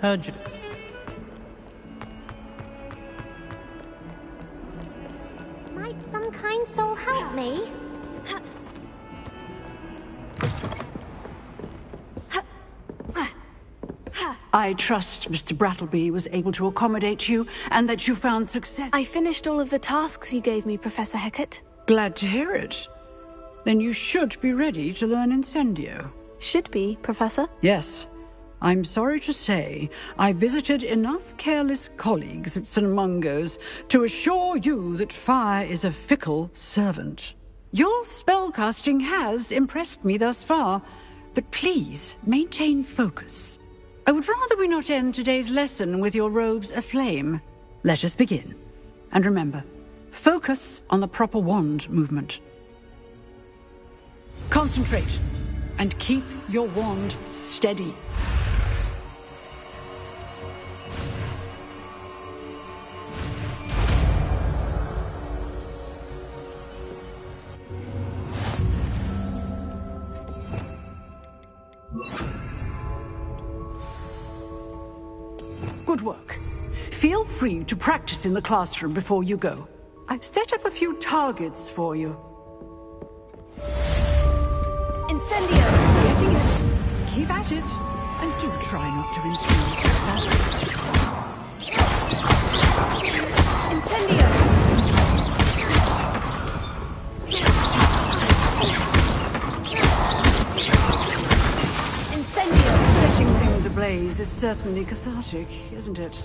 How'd you... Might some kind soul help me? I trust Mr. Brattleby was able to accommodate you and that you found success. I finished all of the tasks you gave me, Professor Hecat. Glad to hear it. Then you should be ready to learn Incendio. Should be, Professor? Yes. I'm sorry to say, I visited enough careless colleagues at St. Mungo's to assure you that fire is a fickle servant. Your spellcasting has impressed me thus far, but please maintain focus. I would rather we not end today's lesson with your robes aflame. Let us begin. And remember, focus on the proper wand movement. Concentrate, and keep your wand steady. Good work. Feel free to practice in the classroom before you go. I've set up a few targets for you. Incendio! Getting it. Keep at it. And do try not to intrude yourself. Incendio! Incendio! Setting things ablaze is certainly cathartic, isn't it?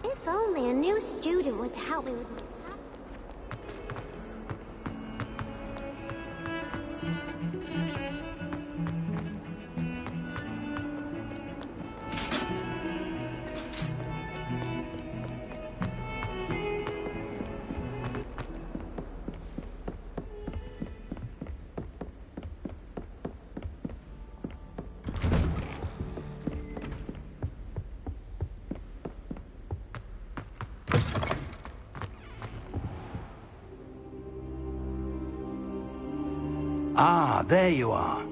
If only a new student would help me with my stuff. Ah, there you are.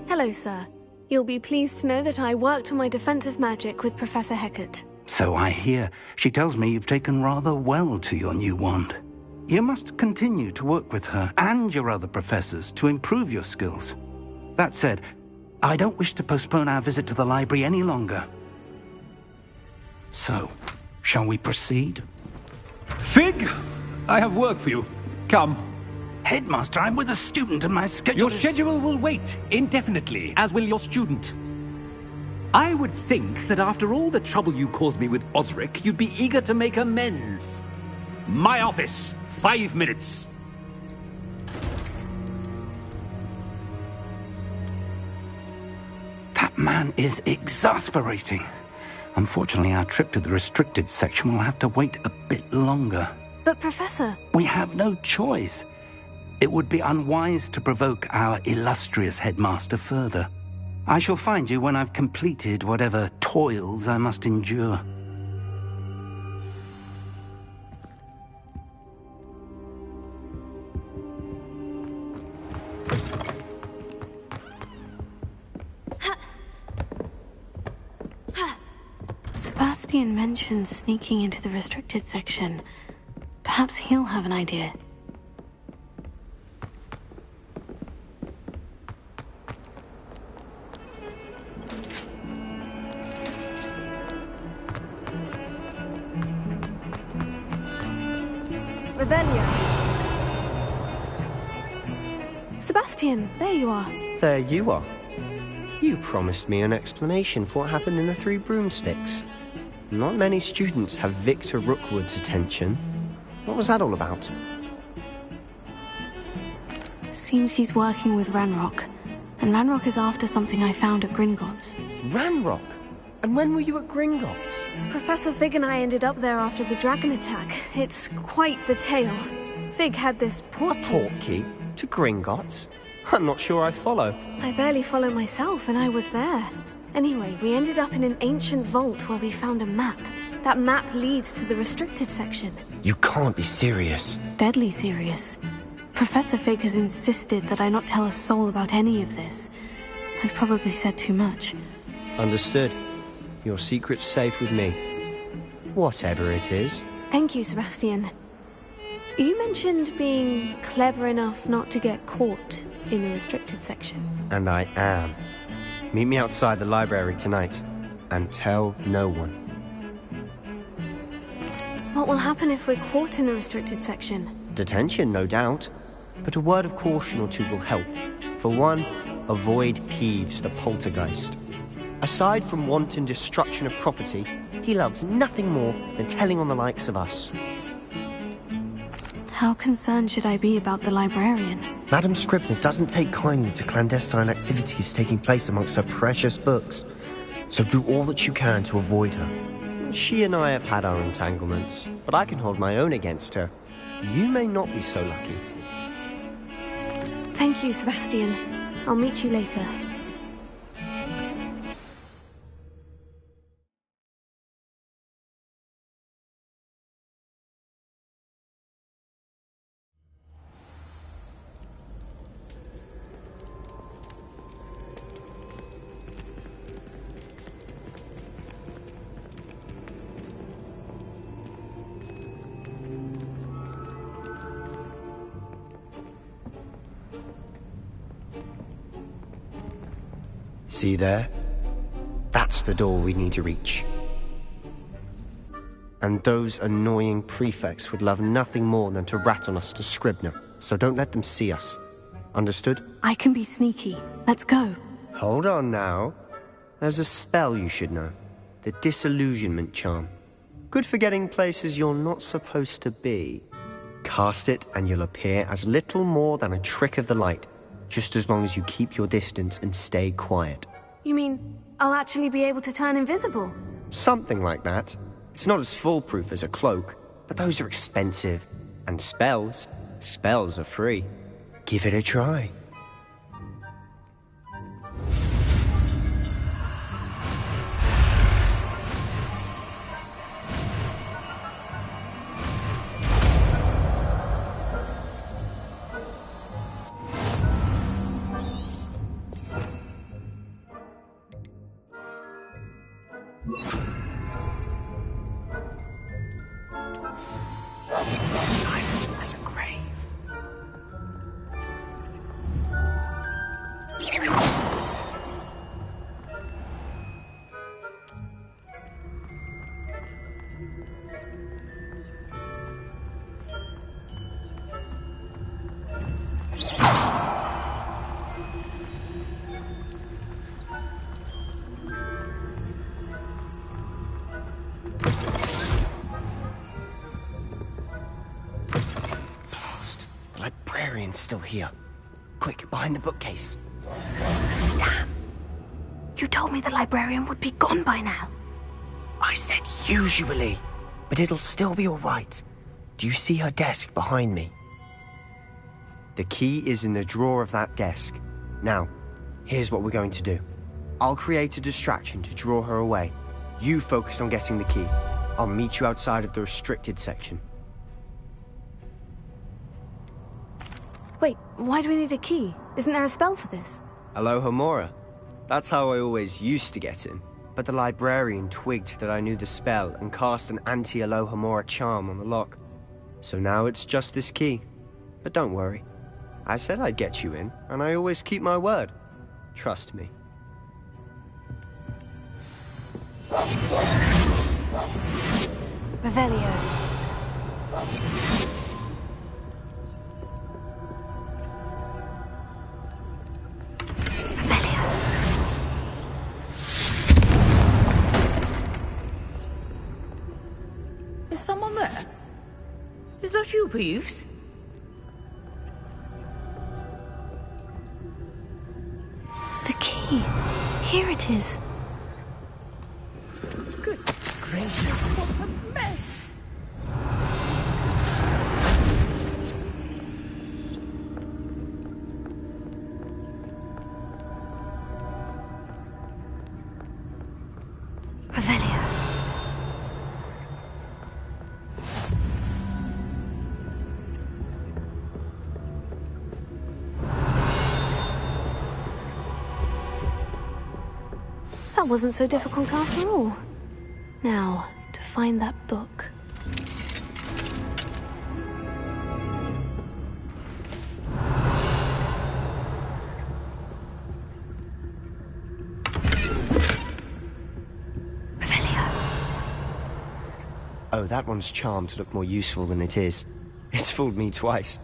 Hello, sir. You'll be pleased to know that I worked on my defensive magic with Professor Hecat. So I hear. She tells me you've taken rather well to your new wand. You must continue to work with her and your other professors to improve your skills. That said, I don't wish to postpone our visit to the library any longer. So, shall we proceed? Fig! I have work for you. Come. Headmaster, I'm with a student and my schedule Your schedule will wait indefinitely, as will your student. I would think that after all the trouble you caused me with Osric, you'd be eager to make amends. My office. 5 minutes. That man is exasperating. Unfortunately, our trip to the restricted section will have to wait a bit longer. But Professor... We have no choice. It would be unwise to provoke our illustrious headmaster further. I shall find you when I've completed whatever toils I must endure. Sebastian mentioned sneaking into the restricted section. Perhaps he'll have an idea. Revelia. Sebastian, there you are. There you are. You promised me an explanation for what happened in the Three Broomsticks. Not many students have Victor Rookwood's attention. What was that all about? Seems he's working with Ranrock. And Ranrock is after something I found at Gringotts. Ranrock? And when were you at Gringotts? Professor Fig and I ended up there after the dragon attack. It's quite the tale. Fig had this portkey. A portkey? To Gringotts? I'm not sure I follow. I barely follow myself, and I was there. Anyway, we ended up in an ancient vault where we found a map. That map leads to the restricted section. You can't be serious. Deadly serious. Professor Fig has insisted that I not tell a soul about any of this. I've probably said too much. Understood. Your secret's safe with me. Whatever it is. Thank you, Sebastian. You mentioned being clever enough not to get caught in the restricted section. And I am. Meet me outside the library tonight. And tell no one. What will happen if we're caught in the restricted section? Detention, no doubt. But a word of caution or two will help. For one, avoid Peeves the poltergeist. Aside from wanton destruction of property, he loves nothing more than telling on the likes of us. How concerned should I be about the librarian? Madame Scribner doesn't take kindly to clandestine activities taking place amongst her precious books. So do all that you can to avoid her. She and I have had our entanglements, but I can hold my own against her. You may not be so lucky. Thank you, Sebastian. I'll meet you later. See there? That's the door we need to reach. And those annoying prefects would love nothing more than to rat on us to Scribner, so don't let them see us. Understood? I can be sneaky. Let's go. Hold on now. There's a spell you should know. The Disillusionment Charm. Good for getting places you're not supposed to be. Cast it and you'll appear as little more than a trick of the light, just as long as you keep your distance and stay quiet. You mean I'll actually be able to turn invisible? Something like that. It's not as foolproof as a cloak, but those are expensive. And spells are free. Give it a try. Silent as a grave. The librarian's still here. Quick, behind the bookcase. Damn. You told me the librarian would be gone by now. I said usually, but it'll still be all right. Do you see her desk behind me? The key is in the drawer of that desk. Now, here's what we're going to do. I'll create a distraction to draw her away. You focus on getting the key. I'll meet you outside of the restricted section. Wait, why do we need a key? Isn't there a spell for this? Alohomora. That's how I always used to get in. But the librarian twigged that I knew the spell and cast an anti-Alohomora charm on the lock. So now it's just this key. But don't worry. I said I'd get you in, and I always keep my word. Trust me. Revelio. Is someone there? Is that you, Peeves? The key. Here it is. Good gracious, what a mess! Revelio. That wasn't so difficult after all. Now, to find that book. Oh, that one's charmed to look more useful than it is. It's fooled me twice.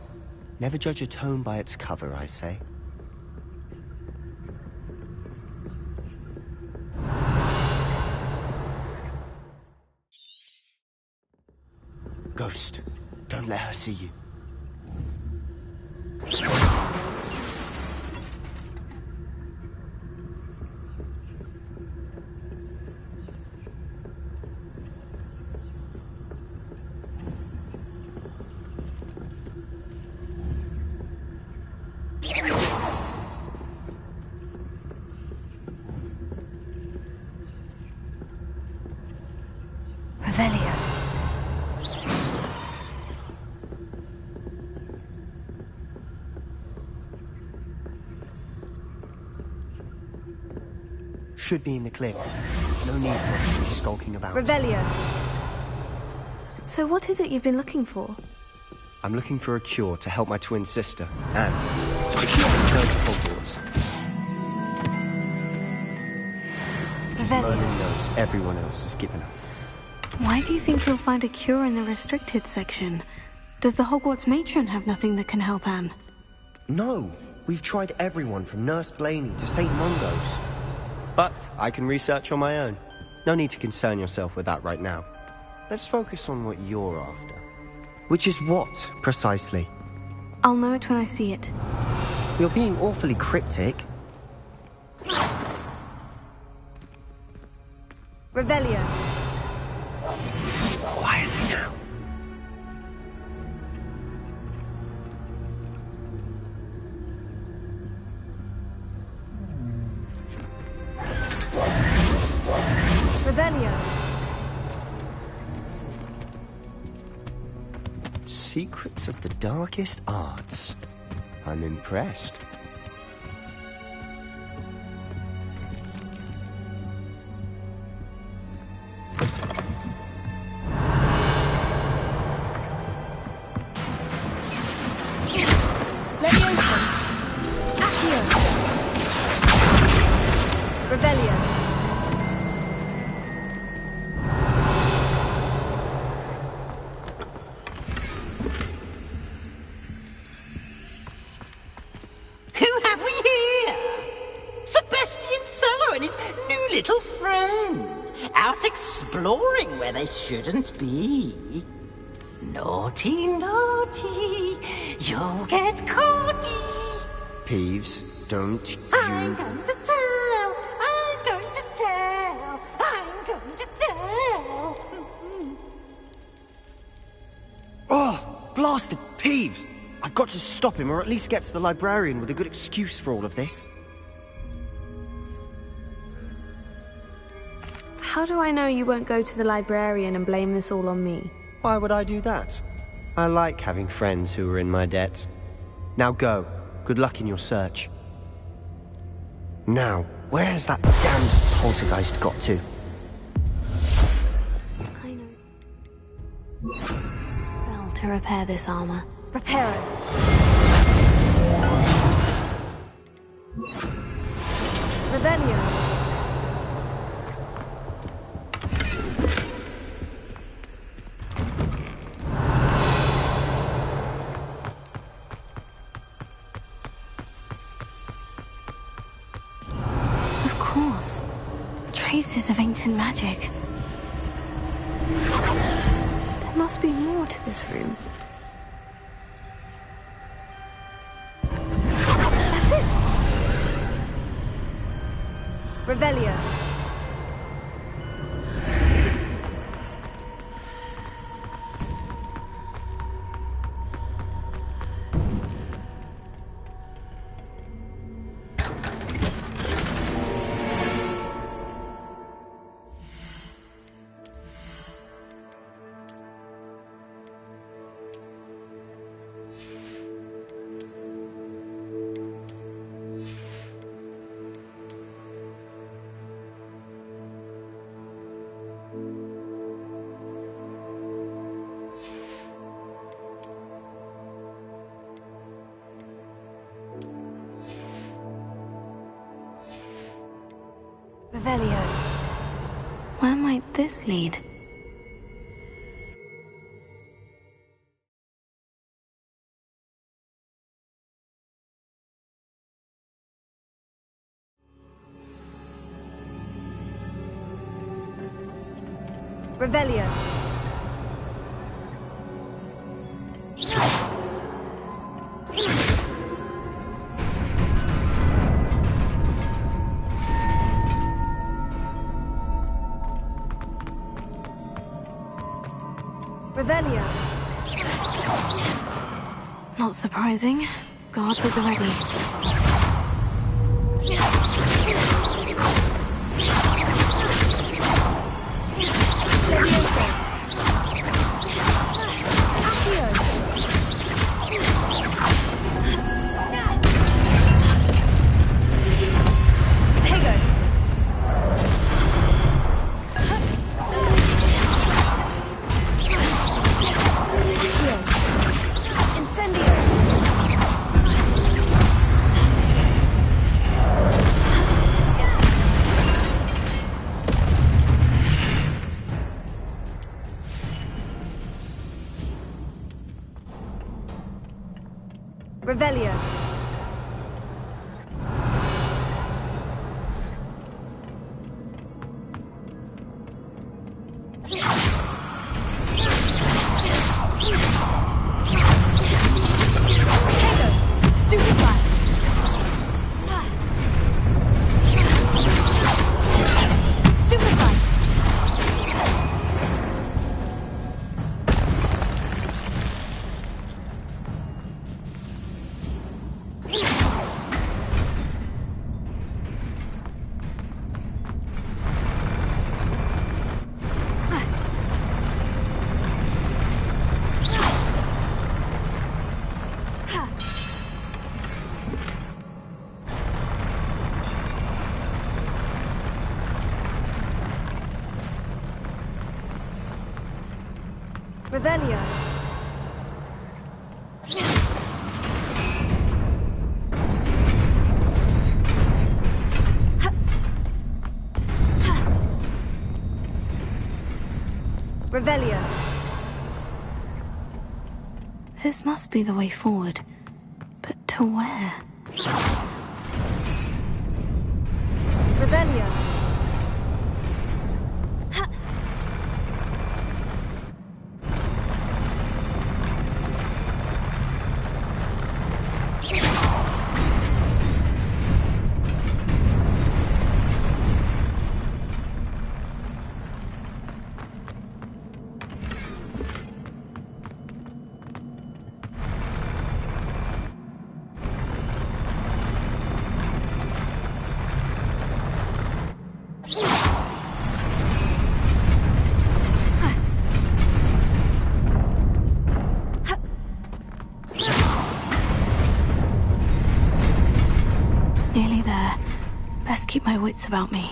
Never judge a tome by its cover, I say. Ghost, don't let her see you. Revelio. Should be in the clip. No need for us to be skulking about. Revelio. So what is it you've been looking for? I'm looking for a cure to help my twin sister, and to keep the Church of Hogwarts. Because Merlin knows everyone else has given up. Why do you think you'll find a cure in the restricted section? Does the Hogwarts matron have nothing that can help Anne? No, we've tried everyone from Nurse Blaney to St. Mungo's. But I can research on my own. No need to concern yourself with that right now. Let's focus on what you're after. Which is what, precisely? I'll know it when I see it. You're being awfully cryptic. Revelio. Quietly now. Revelio. Secrets of the darkest arts. I'm impressed. Leviosa. Accio. Revelio. Who have we here? Sebastian Cello and his new little friend. Out exploring where they shouldn't be. Naughty, naughty. You'll get caughty. Peeves, don't I'm going to tell. I'm going to tell. I'm going to tell. Blasted Peeves! I've got to stop him, or at least get to the librarian with a good excuse for all of this. How do I know you won't go to the librarian and blame this all on me? Why would I do that? I like having friends who are in my debt. Now go. Good luck in your search. Now, where's that damned poltergeist got to? I know. Spell to repair this armor. Repair it. Revelio. Traces of ancient magic. There must be more to this room. That's it! Revelio. Revelio. Where might this lead? Revelio. Revelio. Not surprising. Guards at the ready. Revelio. Revelio. Revelio. This must be the way forward. But to where? Revelio. keep my wits about me.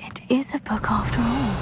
It is a book after all.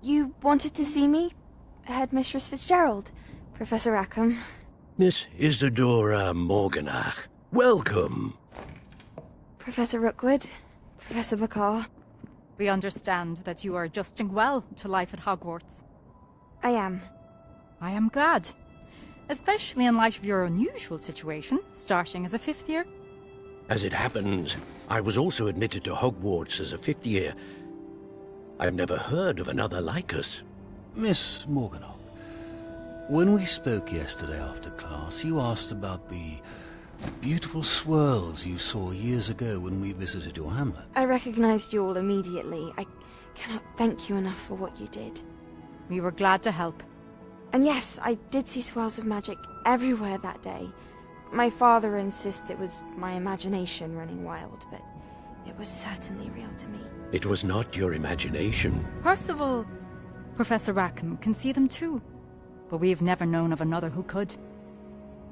You wanted to see me? Headmistress Fitzgerald, Professor Rackham. Miss Isadora Morganach, welcome. Professor Rookwood, Professor Bakar. We understand that you are adjusting well to life at Hogwarts. I am. I am glad. Especially in light of your unusual situation, starting as a 5th year. As it happens, I was also admitted to Hogwarts as a 5th year. I've never heard of another like us. Miss Morganach, when we spoke yesterday after class, you asked about the Beautiful swirls you saw years ago when we visited your hamlet. I recognized you all immediately. I cannot thank you enough for what you did. We were glad to help. And yes, I did see swirls of magic everywhere that day. My father insists it was my imagination running wild, but it was certainly real to me. It was not your imagination. Percival, Professor Rackham can see them too. But we've never known of another who could.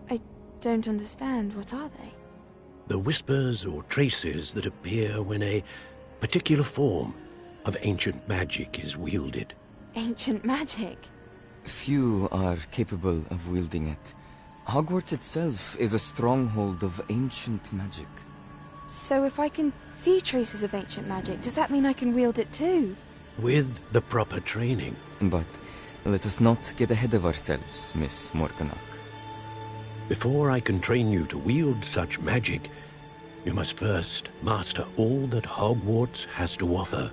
I don't understand. What are they? The whispers or traces that appear when a particular form of ancient magic is wielded. Ancient magic? Few are capable of wielding it. Hogwarts itself is a stronghold of ancient magic. So if I can see traces of ancient magic, does that mean I can wield it too? With the proper training. But let us not get ahead of ourselves, Miss Morganach. Before I can train you to wield such magic, you must first master all that Hogwarts has to offer.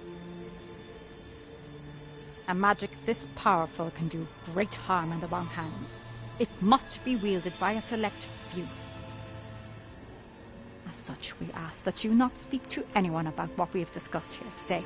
A magic this powerful can do great harm in the wrong hands. It must be wielded by a select few. As such, we ask that you not speak to anyone about what we have discussed here today.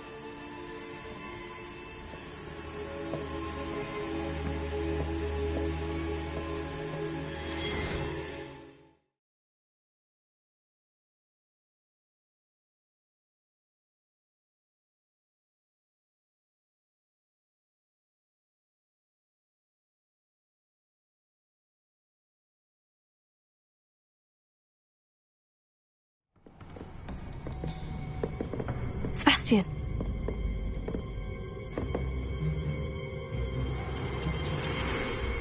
Sebastian!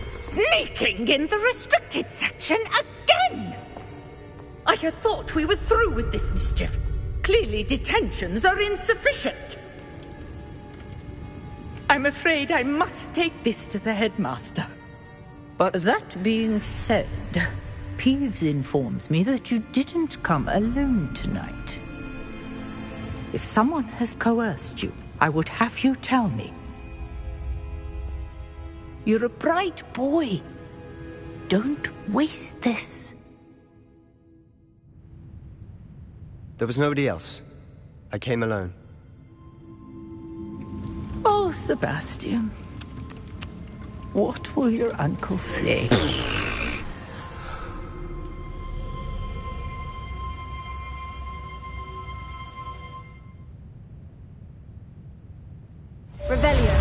Sneaking in the restricted section again! I had thought we were through with this mischief. Clearly detentions are insufficient. I'm afraid I must take this to the headmaster. But that being said, Peeves informs me that you didn't come alone tonight. If someone has coerced you, I would have you tell me. You're a bright boy. Don't waste this. There was nobody else. I came alone. Oh, Sebastian. What will your uncle say? Revelio.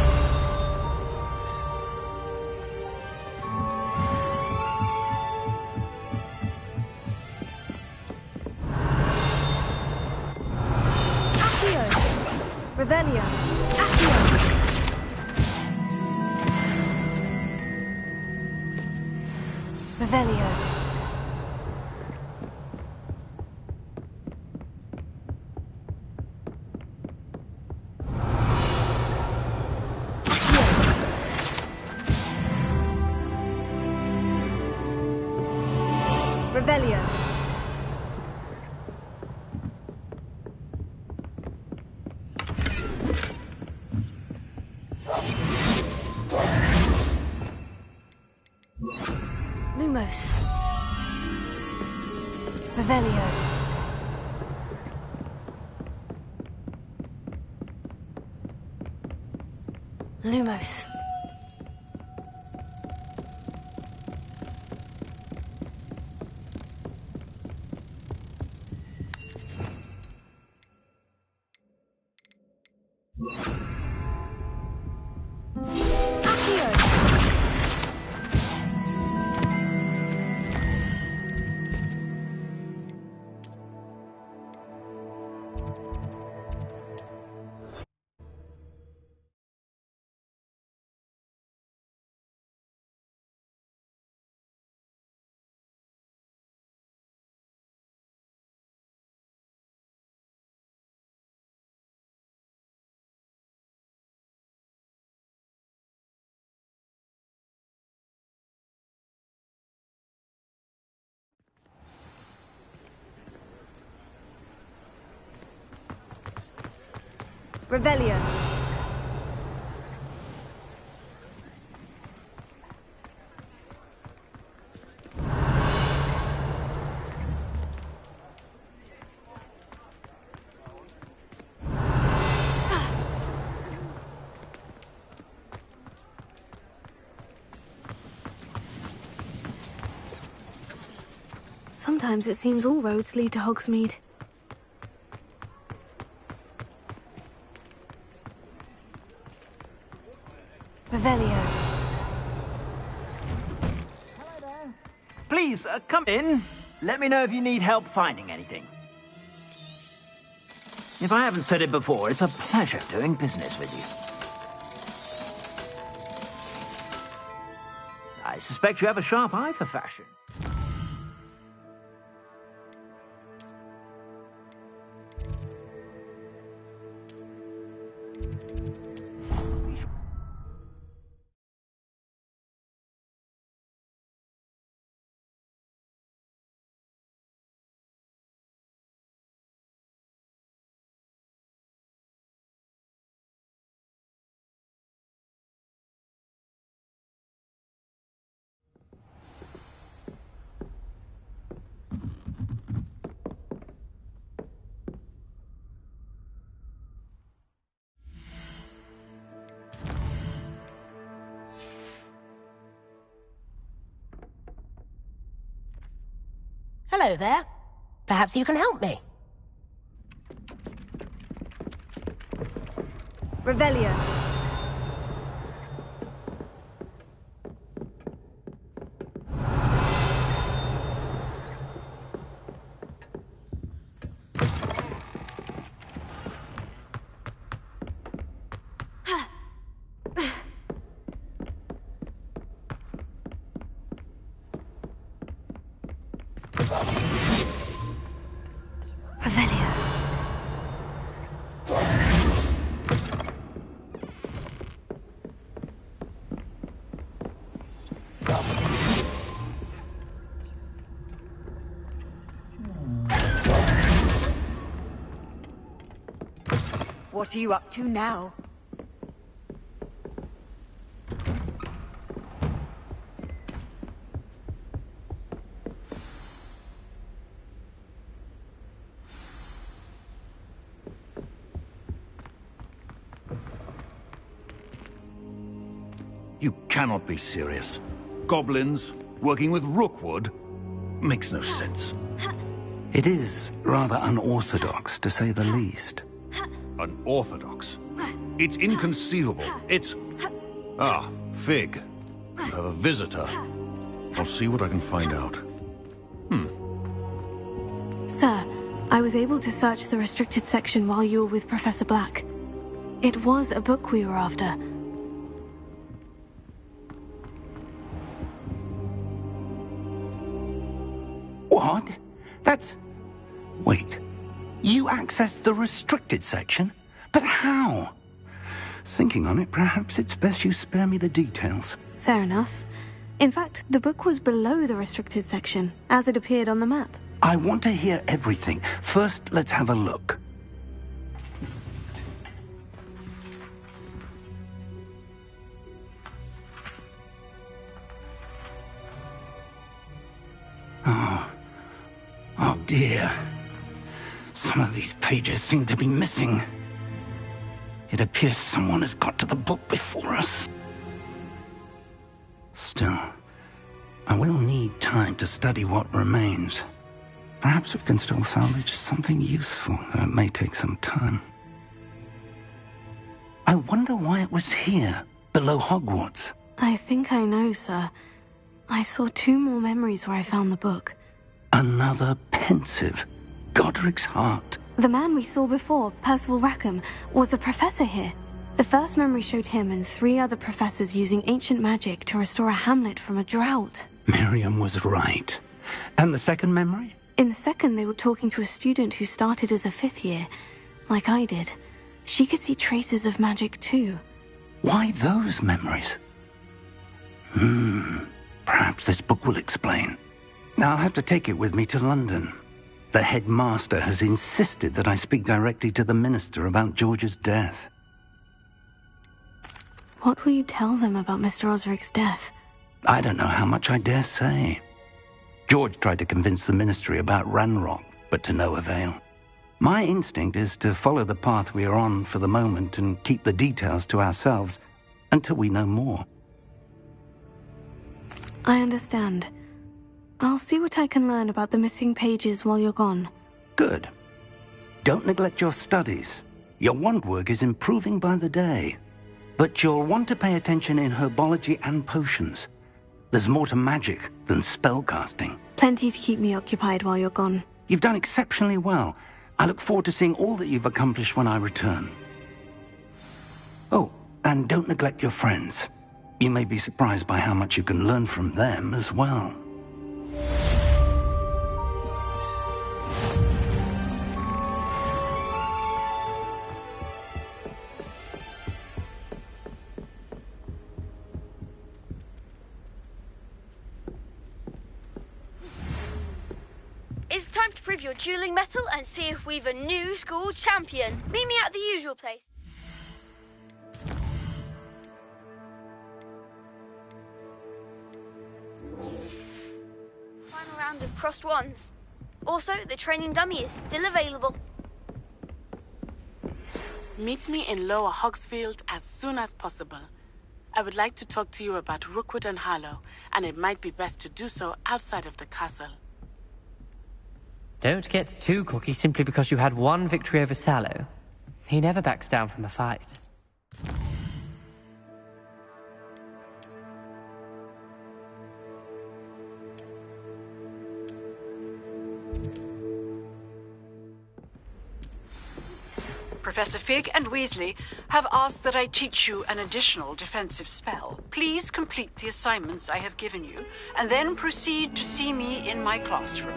Accio. Revelio. Accio. Revelio. Revelio. Lumos. Revelio. Lumos. Revelio. Sometimes it seems all roads lead to Hogsmeade. Revelio. Please, come in. Let me know if you need help finding anything. If I haven't said it before, it's a pleasure doing business with you. I suspect you have a sharp eye for fashion. Hello there. Perhaps you can help me. Revelio. What are you up to now? You cannot be serious. Goblins working with Rookwood? Makes no sense. It is rather unorthodox, to say the least. Unorthodox? It's inconceivable. It's... Ah, Fig. You have a visitor. I'll see what I can find out. Sir, I was able to search the restricted section while you were with Professor Black. It was a book we were after. What? That's... Wait. You accessed the restricted section? But how? Thinking on it, perhaps it's best you spare me the details. Fair enough. In fact, the book was below the restricted section, as it appeared on the map. I want to hear everything. First, let's have a look. Oh dear. Some of these pages seem to be missing. It appears someone has got to the book before us. Still, I will need time to study what remains. Perhaps we can still salvage something useful, though it may take some time. I wonder why it was here, below Hogwarts. I think I know, sir. I saw 2 more memories where I found the book. Another pensive. Godric's heart. The man we saw before, Percival Rackham, was a professor here. The first memory showed him and 3 other professors using ancient magic to restore a hamlet from a drought. Miriam was right. And the second memory? In the second, they were talking to a student who started as a 5th year, like I did. She could see traces of magic too. Why those memories? Perhaps this book will explain. I'll have to take it with me to London. The headmaster has insisted that I speak directly to the minister about George's death. What will you tell them about Mr. Osric's death? I don't know how much I dare say. George tried to convince the ministry about Ranrock, but to no avail. My instinct is to follow the path we are on for the moment and keep the details to ourselves until we know more. I understand. I'll see what I can learn about the missing pages while you're gone. Good. Don't neglect your studies. Your wand work is improving by the day. But you'll want to pay attention in herbology and potions. There's more to magic than spellcasting. Plenty to keep me occupied while you're gone. You've done exceptionally well. I look forward to seeing all that you've accomplished when I return. Oh, and don't neglect your friends. You may be surprised by how much you can learn from them as well. It's time to prove your dueling mettle and see if we've a new school champion. Meet me at the usual place. Final round of crossed wands. Also, the training dummy is still available. Meet me in Lower Hogsfield as soon as possible. I would like to talk to you about Rookwood and Harlow, and it might be best to do so outside of the castle. Don't get too cocky simply because you had one victory over Sallow. He never backs down from a fight. Professor Fig and Weasley have asked that I teach you an additional defensive spell. Please complete the assignments I have given you, and then proceed to see me in my classroom.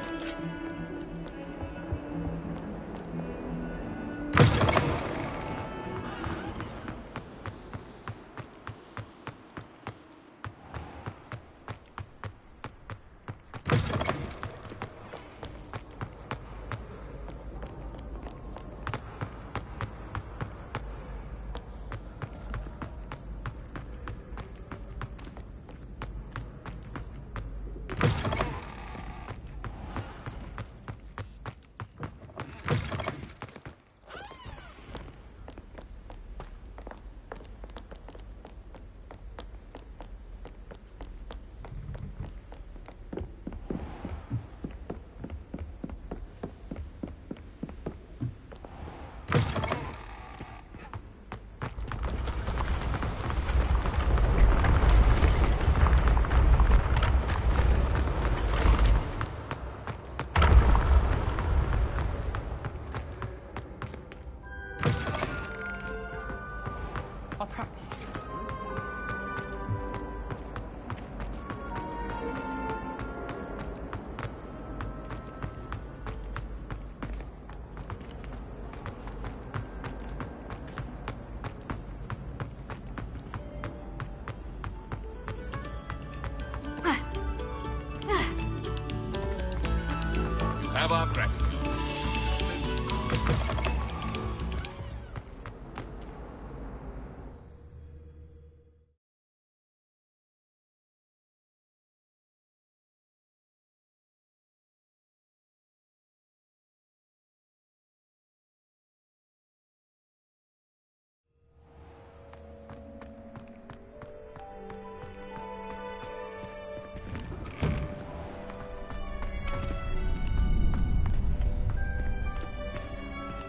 Have our gratitude.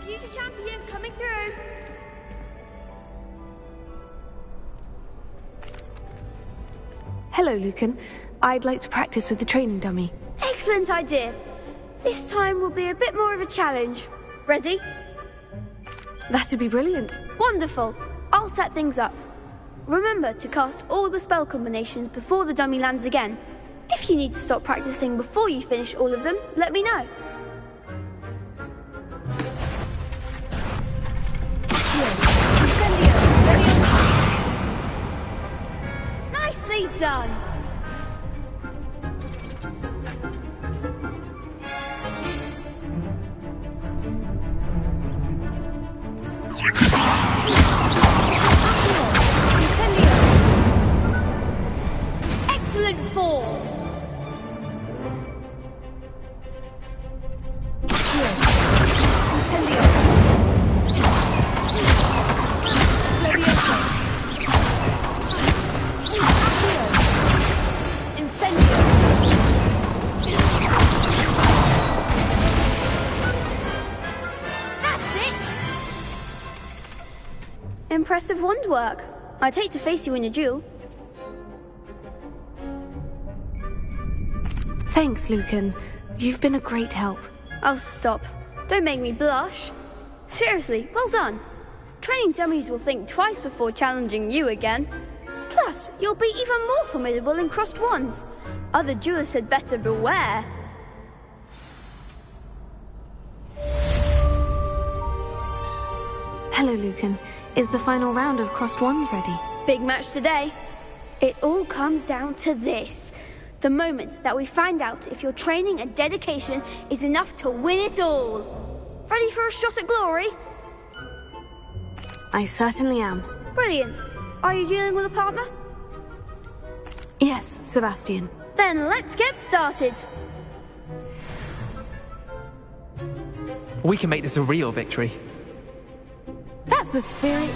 Future champion coming through. Hello, Lucan. I'd like to practice with the training dummy. Excellent idea. This time will be a bit more of a challenge. Ready? That'd be brilliant. Wonderful. I'll set things up. Remember to cast all the spell combinations before the dummy lands again. If you need to stop practicing before you finish all of them, let me know. Nicely done. Excellent form. impressive wand work. I'd hate to face you in a duel. Thanks, Lucan. You've been a great help. Oh, stop. Don't make me blush. Seriously, well done. Training dummies will think twice before challenging you again. Plus, you'll be even more formidable in crossed wands. Other duelists had better beware. Hello, Lucan. Is the final round of crossed wands ready? Big match today. It all comes down to this. The moment that we find out if your training and dedication is enough to win it all. Ready for a shot at glory? I certainly am. Brilliant. Are you dealing with a partner? Yes, Sebastian. Then let's get started. We can make this a real victory. That's the spirit.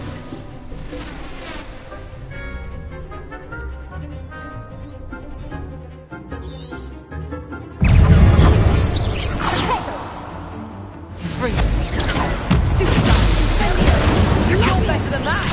You're better than that!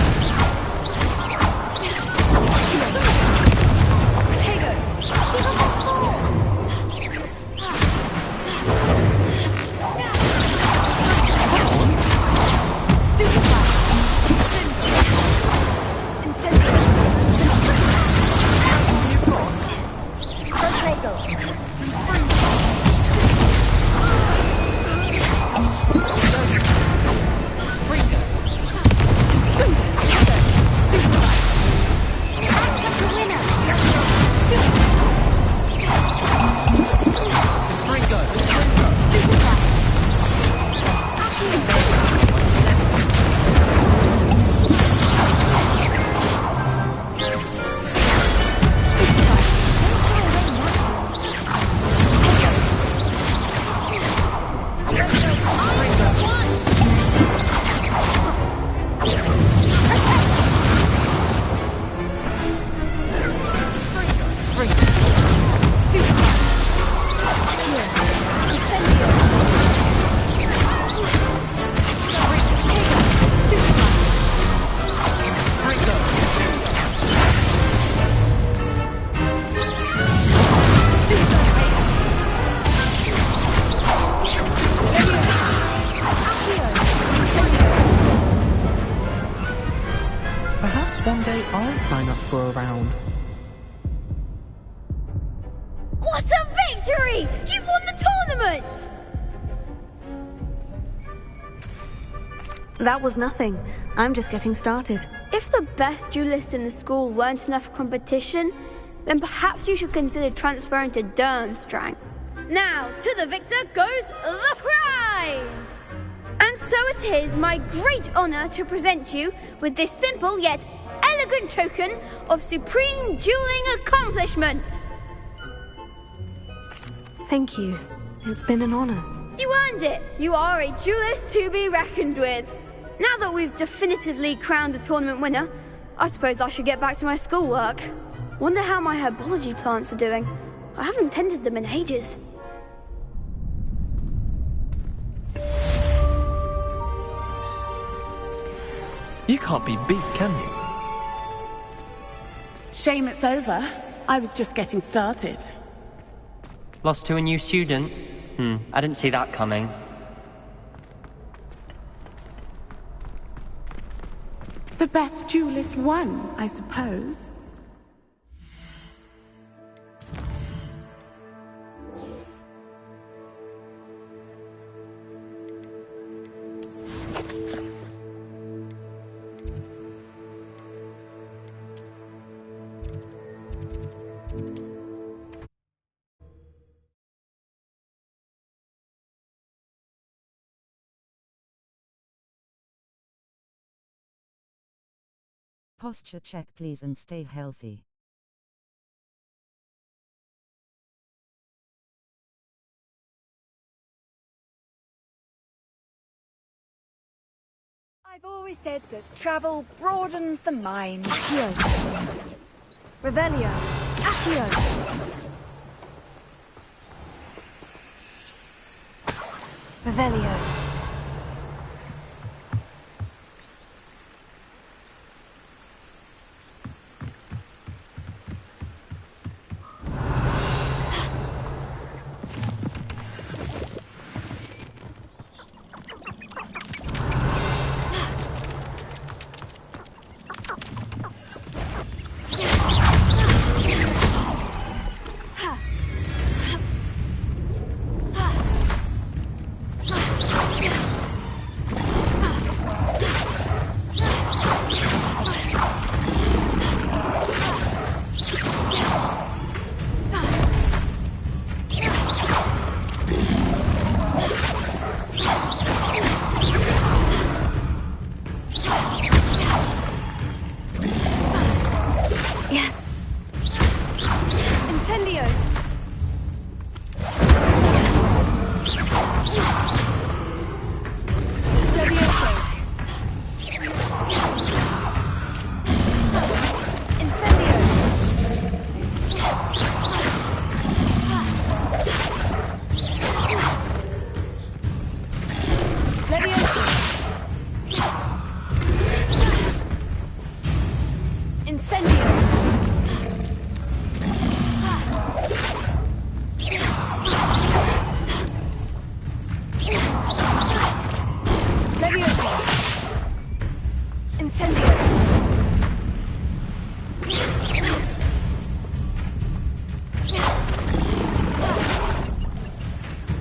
One day I'll sign up for a round. What a victory! You've won the tournament! That was nothing. I'm just getting started. If the best duelists in the school weren't enough competition, then perhaps you should consider transferring to Durmstrang. Now, to the victor goes the prize! And so it is my great honor to present you with this simple yet elegant token of supreme dueling accomplishment. Thank you. It's been an honor. You earned it. You are a duelist to be reckoned with. Now that we've definitively crowned the tournament winner, I suppose I should get back to my schoolwork. Wonder how my herbology plants are doing. I haven't tended them in ages. You can't be beat, can you? Shame it's over. I was just getting started. Lost to a new student? I didn't see that coming. The best duelist won, I suppose. Posture check, please, and stay healthy. I've always said that travel broadens the mind. Accio. Revelio. Accio. Revelio.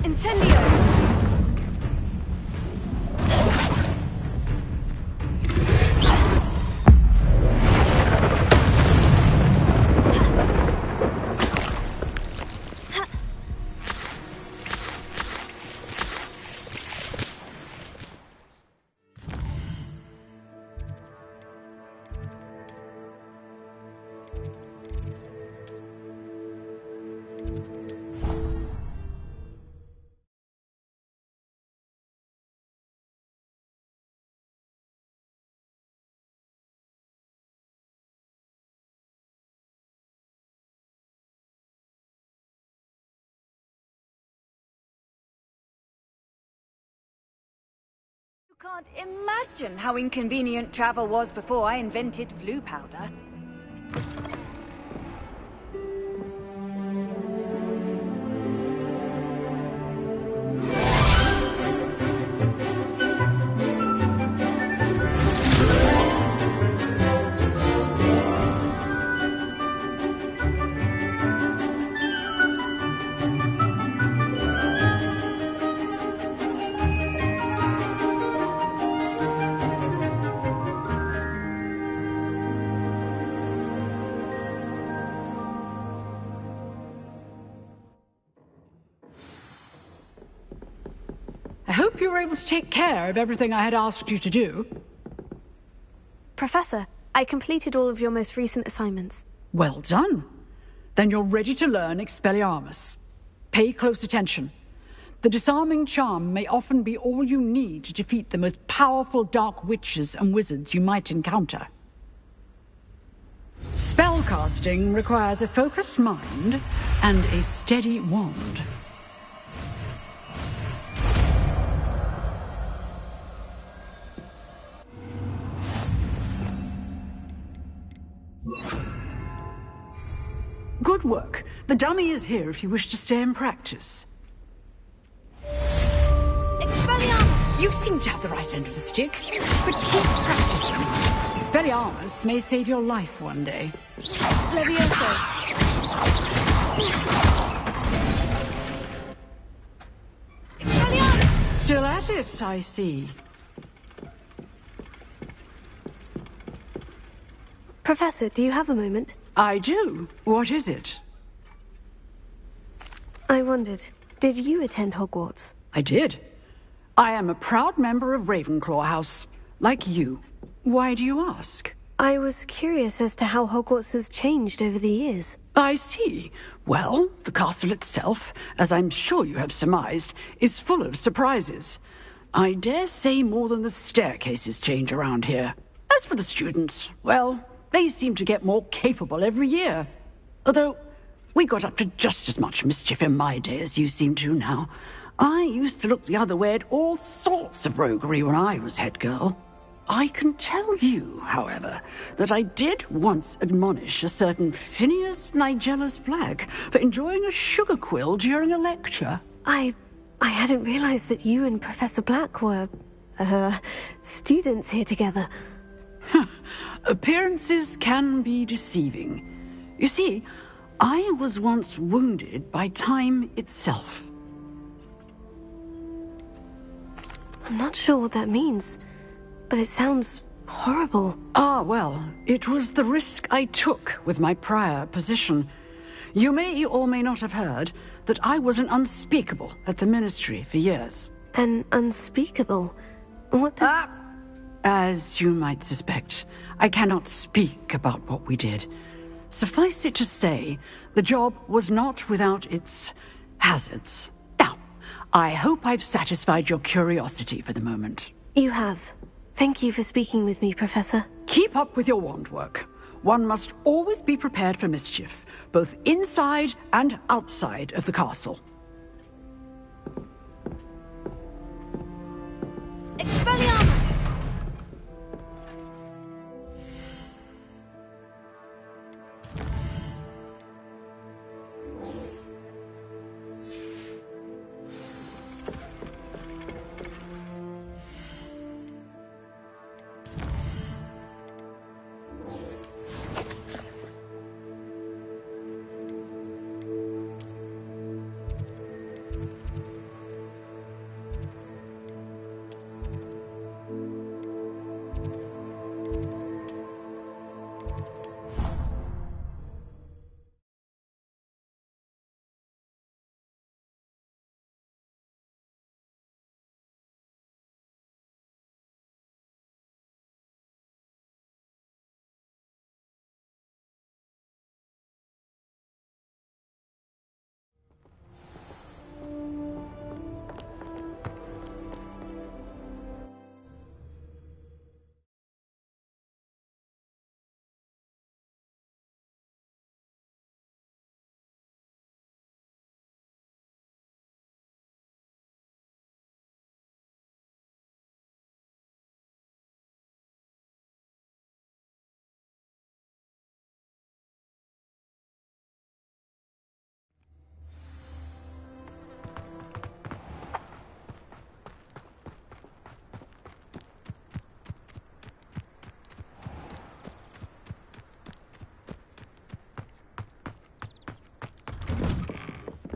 Incendio! Can't imagine how inconvenient travel was before I invented flu powder. I hope you were able to take care of everything I had asked you to do. Professor, I completed all of your most recent assignments. Well done. Then you're ready to learn Expelliarmus. Pay close attention. The disarming charm may often be all you need to defeat the most powerful dark witches and wizards you might encounter. Spellcasting requires a focused mind and a steady wand. Good work. The dummy is here if you wish to stay and practice. Expelliarmus! You seem to have the right end of the stick, but keep practicing. Expelliarmus may save your life one day. Levioso! Expelliarmus! Still at it, I see. Professor, do you have a moment? I do. What is it? I wondered, did you attend Hogwarts? I did. I am a proud member of Ravenclaw House, like you. Why do you ask? I was curious as to how Hogwarts has changed over the years. I see. Well, the castle itself, as I'm sure you have surmised, is full of surprises. I dare say more than the staircases change around here. As for the students, well, they seem to get more capable every year. Although, we got up to just as much mischief in my day as you seem to now. I used to look the other way at all sorts of roguery when I was head girl. I can tell you, however, that I did once admonish a certain Phineas Nigellus Black for enjoying a sugar quill during a lecture. I hadn't realized that you and Professor Black were, students here together. Appearances can be deceiving. You see, I was once wounded by time itself. I'm not sure what that means, but it sounds horrible. Ah, well, it was the risk I took with my prior position. You may or may not have heard that I was an unspeakable at the Ministry for years. An unspeakable? What does... As you might suspect, I cannot speak about what we did. Suffice it to say, the job was not without its hazards. Now, I hope I've satisfied your curiosity for the moment. You have. Thank you for speaking with me, Professor. Keep up with your wand work. One must always be prepared for mischief, both inside and outside of the castle. Expelliarmus!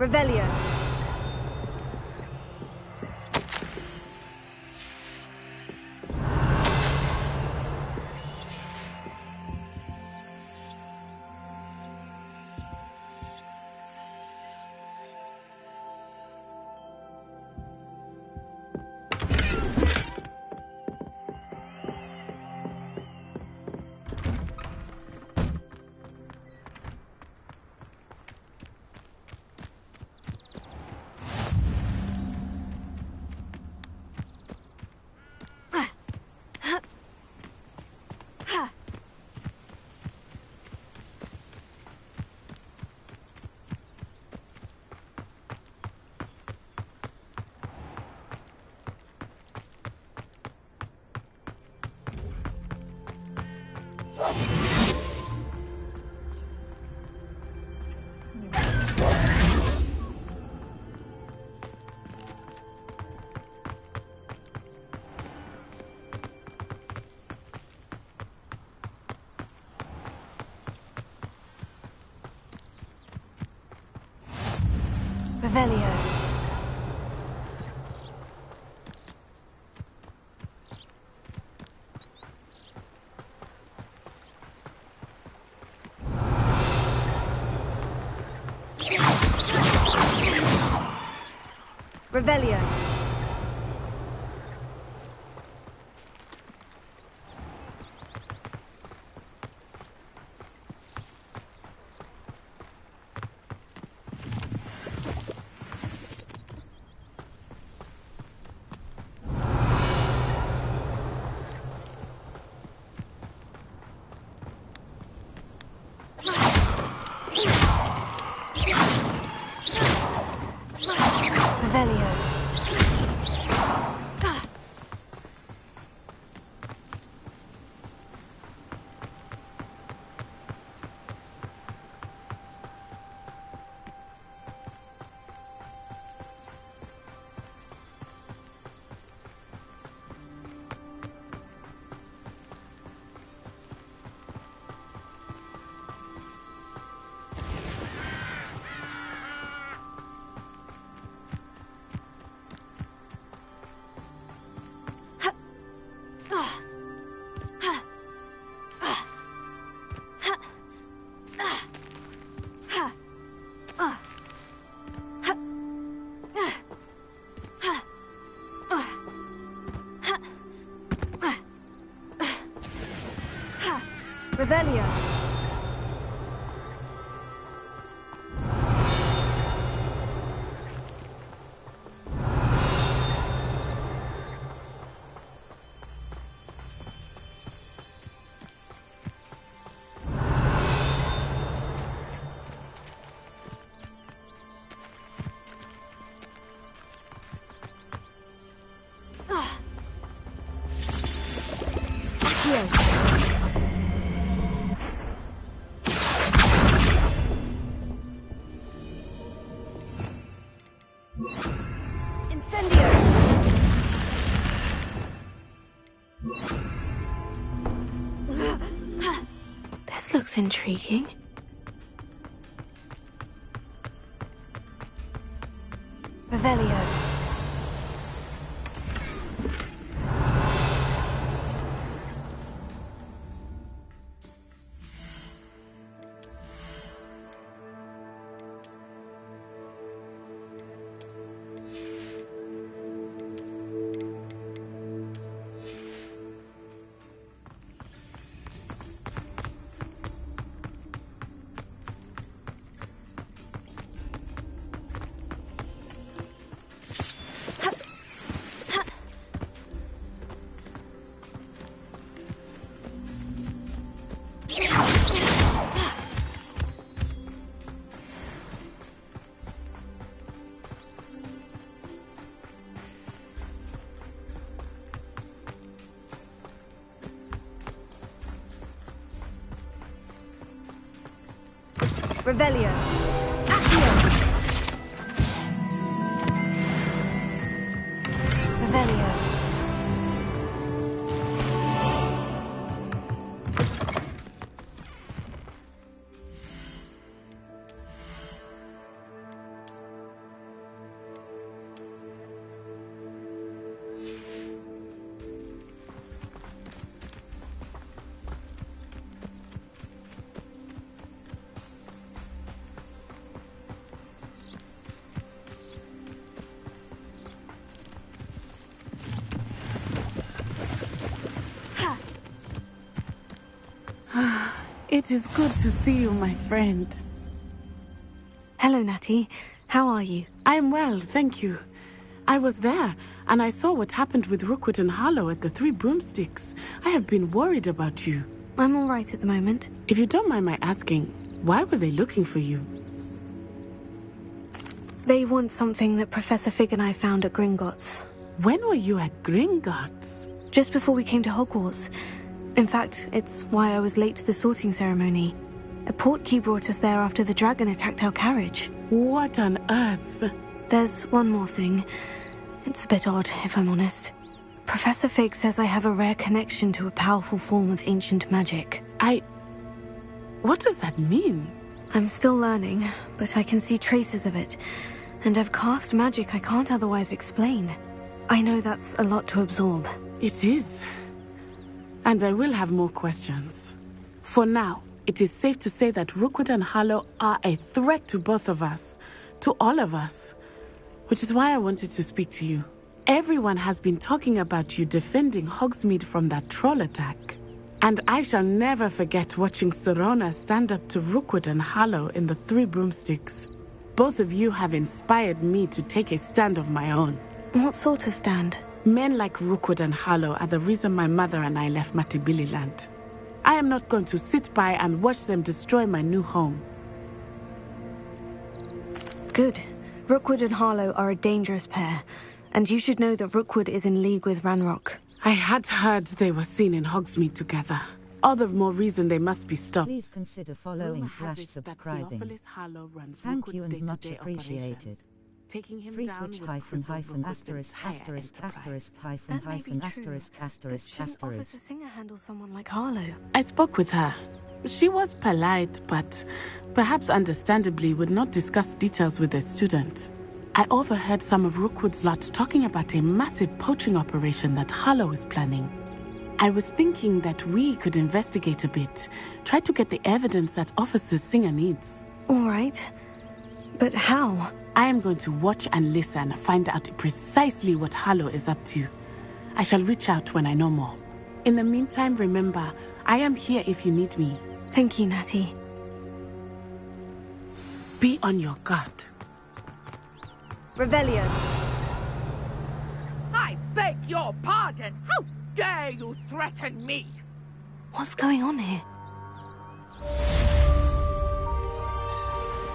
Revelio. Revelio. Revelio. Revelio. This looks intriguing. Revelio. Revelio. Accio. Revelio. It is good to see you, my friend. Hello, Natty. How are you? I'm well, thank you. I was there, and I saw what happened with Rookwood and Harlow at the Three Broomsticks. I have been worried about you. I'm all right at the moment. If you don't mind my asking, why were they looking for you? They want something that Professor Fig and I found at Gringotts. When were you at Gringotts? Just before we came to Hogwarts. In fact, it's why I was late to the sorting ceremony. A portkey brought us there after the dragon attacked our carriage. What on earth? There's one more thing. It's a bit odd, if I'm honest. Professor Fig says I have a rare connection to a powerful form of ancient magic. What does that mean? I'm still learning, but I can see traces of it. And I've cast magic I can't otherwise explain. I know that's a lot to absorb. It is. And I will have more questions. For now, it is safe to say that Rookwood and Harlow are a threat to both of us. To all of us. Which is why I wanted to speak to you. Everyone has been talking about you defending Hogsmeade from that troll attack. And I shall never forget watching Serona stand up to Rookwood and Harlow in the Three Broomsticks. Both of you have inspired me to take a stand of my own. What sort of stand? Men like Rookwood and Harlow are the reason my mother and I left Matibililand. I am not going to sit by and watch them destroy my new home. Good. Rookwood and Harlow are a dangerous pair, and you should know that Rookwood is in league with Ranrock. I had heard they were seen in Hogsmeade together. All the more reason they must be stopped. Please consider following / subscribing. Thank you and much appreciated. Taking him Free down Twitch would hyphen cripple hyphen Rookwood's asterisk entire asterisk enterprise. asterisk hyphen That may be hyphen true, asterisk but asterisk shouldn't Officer asterisk. Singer handle someone like Harlow? I spoke with her. She was polite, but perhaps understandably would not discuss details with a student. I overheard some of Rookwood's lot talking about a massive poaching operation that Harlow is planning. I was thinking that we could investigate a bit, try to get the evidence that Officer Singer needs. All right. But how? I am going to watch and listen, find out precisely what Harlow is up to. I shall reach out when I know more. In the meantime, remember, I am here if you need me. Thank you, Natty. Be on your guard. Revelio. I beg your pardon. How dare you threaten me? What's going on here?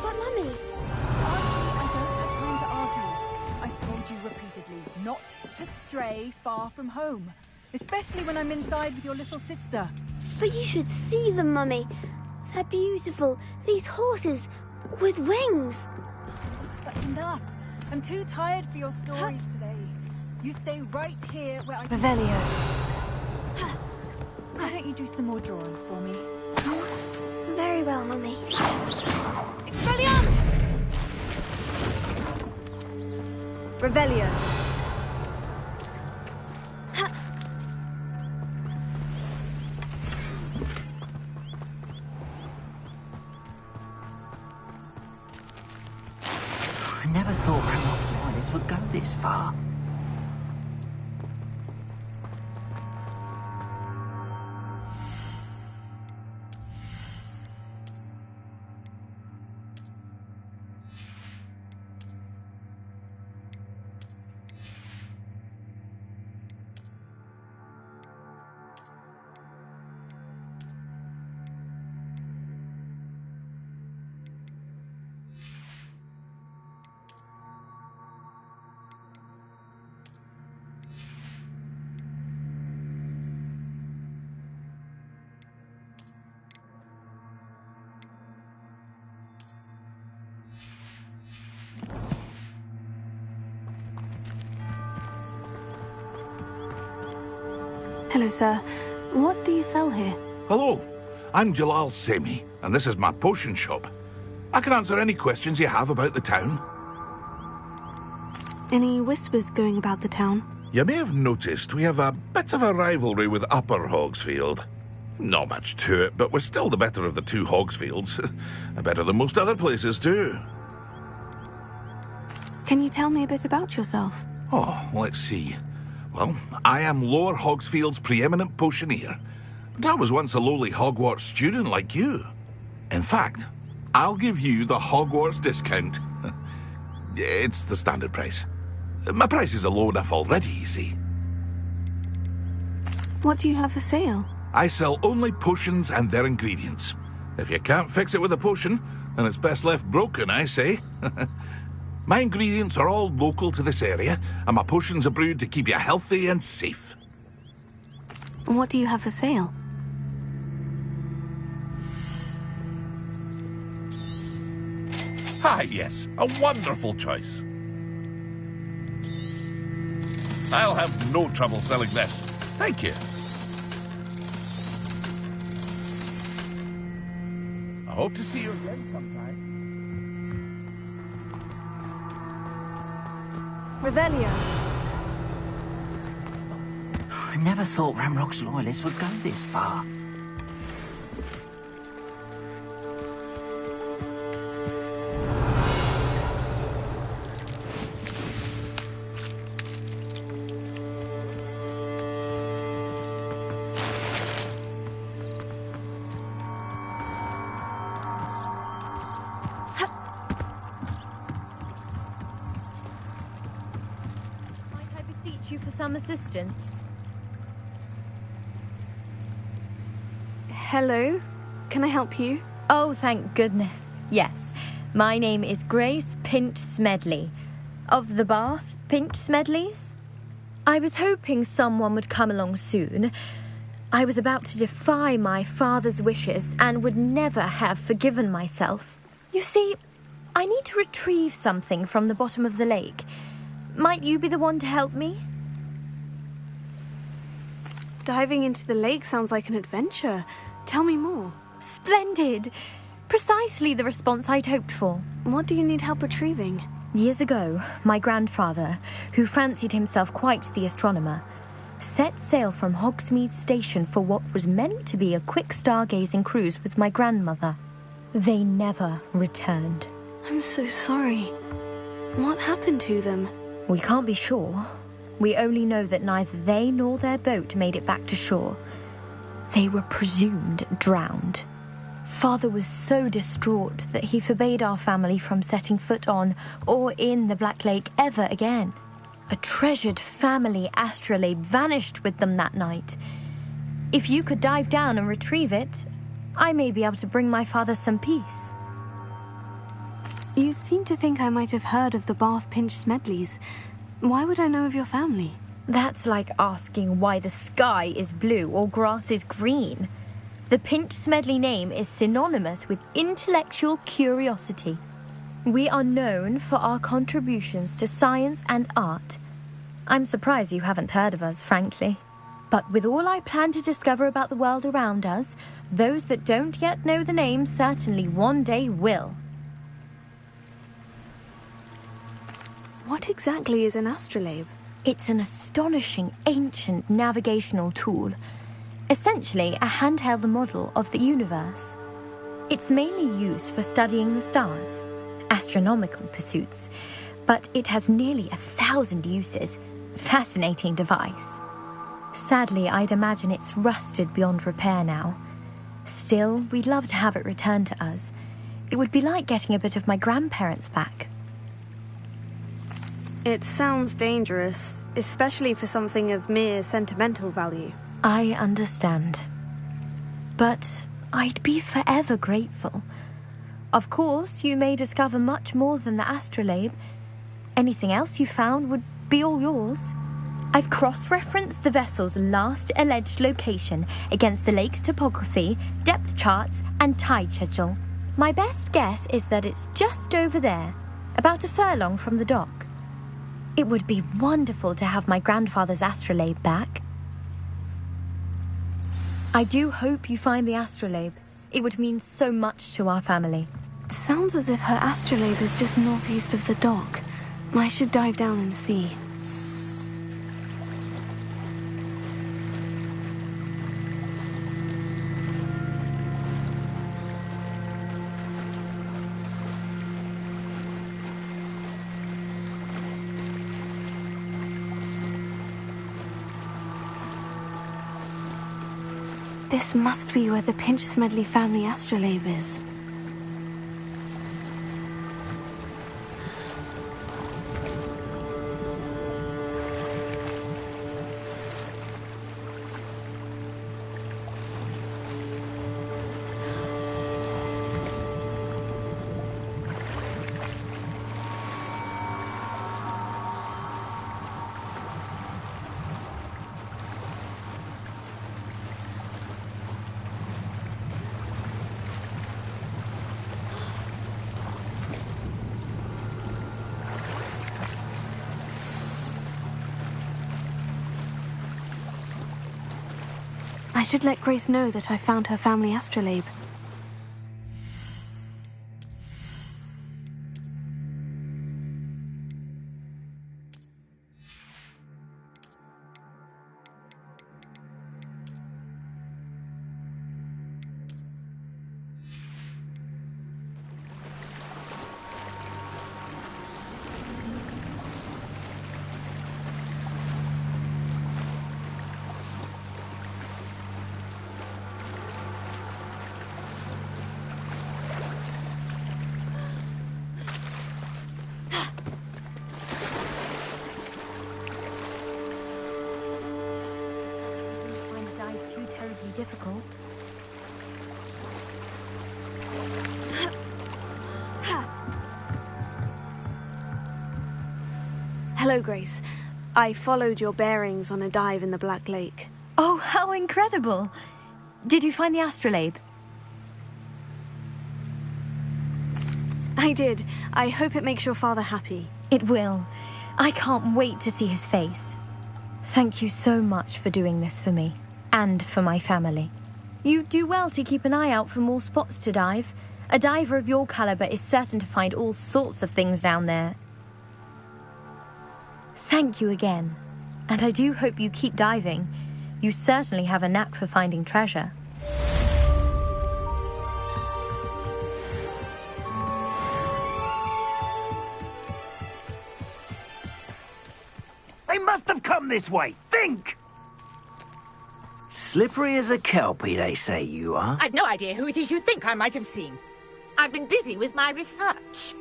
But, Mummy... I don't have time to argue. I've told you repeatedly not to stray far from home. Especially when I'm inside with your little sister. But you should see them, Mummy. They're beautiful. These horses with wings. That's enough. I'm too tired for your stories today. You stay right here where I... Revelio. Why don't you do some more drawings for me? Very well, Mummy. Expelliarmus! Revelio. I never thought Ranrock Wallets would go this far. Hello, sir. What do you sell here? Hello, I'm Jalal Semi, and this is my potion shop. I can answer any questions you have about the town. Any whispers going about the town? You may have noticed we have a bit of a rivalry with Upper Hogsfield. Not much to it, but we're still the better of the two Hogsfields. Better than most other places, too. Can you tell me a bit about yourself? Oh, let's see. Well, I am Lower Hogsfield's preeminent potioneer. But I was once a lowly Hogwarts student like you. In fact, I'll give you the Hogwarts discount. It's the standard price. My prices are low enough already, you see. What do you have for sale? I sell only potions and their ingredients. If you can't fix it with a potion, then it's best left broken, I say. My ingredients are all local to this area, and my potions are brewed to keep you healthy and safe. What do you have for sale? Ah, yes, a wonderful choice. I'll have no trouble selling this. Thank you. I hope to see you again sometime. Revelio. I never thought Ramrock's loyalists would go this far. You for some assistance? Hello? Can I help you? Oh, thank goodness. Yes. My name is Grace Pinch Smedley. Of the Bath Pinch Smedleys? I was hoping someone would come along soon. I was about to defy my father's wishes and would never have forgiven myself. You see, I need to retrieve something from the bottom of the lake. Might you be the one to help me? Diving into the lake sounds like an adventure. Tell me more. Splendid! Precisely the response I'd hoped for. What do you need help retrieving? Years ago, my grandfather, who fancied himself quite the astronomer, set sail from Hogsmeade Station for what was meant to be a quick stargazing cruise with my grandmother. They never returned. I'm so sorry. What happened to them? We can't be sure. We only know that neither they nor their boat made it back to shore. They were presumed drowned. Father was so distraught that he forbade our family from setting foot on or in the Black Lake ever again. A treasured family astrolabe vanished with them that night. If you could dive down and retrieve it, I may be able to bring my father some peace. You seem to think I might have heard of the Bath Pinch Smedleys. Why would I know of your family? That's like asking why the sky is blue or grass is green. The Pinch Smedley name is synonymous with intellectual curiosity. We are known for our contributions to science and art. I'm surprised you haven't heard of us, frankly. But with all I plan to discover about the world around us, those that don't yet know the name certainly one day will. What exactly is an astrolabe? It's an astonishing ancient navigational tool. Essentially a handheld model of the universe. It's mainly used for studying the stars, astronomical pursuits, but it has nearly 1,000 uses. Fascinating device. Sadly, I'd imagine it's rusted beyond repair now. Still, we'd love to have it returned to us. It would be like getting a bit of my grandparents back. It sounds dangerous, especially for something of mere sentimental value. I understand. But I'd be forever grateful. Of course, you may discover much more than the astrolabe. Anything else you found would be all yours. I've cross-referenced the vessel's last alleged location against the lake's topography, depth charts, and tide schedule. My best guess is that it's just over there, about a furlong from the dock. It would be wonderful to have my grandfather's astrolabe back. I do hope you find the astrolabe. It would mean so much to our family. It sounds as if her astrolabe is just northeast of the dock. I should dive down and see. This must be where the Pinch-Smedley family astrolabe is. I should let Grace know that I found her family astrolabe. Difficult. Hello, Grace. I followed your bearings on a dive in the Black Lake. Oh, how incredible! Did you find the astrolabe? I did. I hope it makes your father happy. It will. I can't wait to see his face. Thank you so much for doing this for me. And for my family. You do well to keep an eye out for more spots to dive. A diver of your caliber is certain to find all sorts of things down there. Thank you again. And I do hope you keep diving. You certainly have a knack for finding treasure. They must have come this way. Think! Slippery as a kelpie, they say you are. I've no idea who it is you think I might have seen. I've been busy with my research.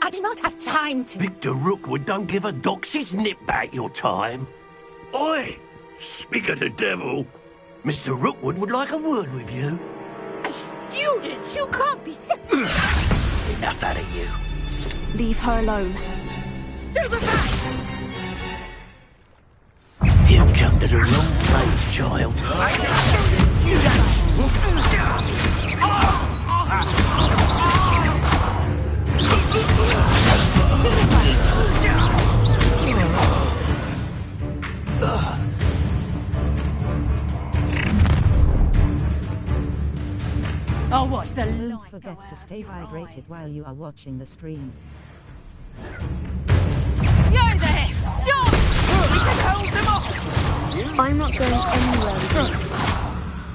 I do not have time to... Victor Rookwood don't give a doxy's nip back your time. Oi! Speak of the devil. Mr. Rookwood would like a word with you. A student? You can't be... Enough out of you. Leave her alone. Stupefy! You've come to the wrong place, child. I'll watch the light. Don't forget to stay hydrated while you are watching the stream. Yo there! Stop! We can hold them off! I'm not going anywhere.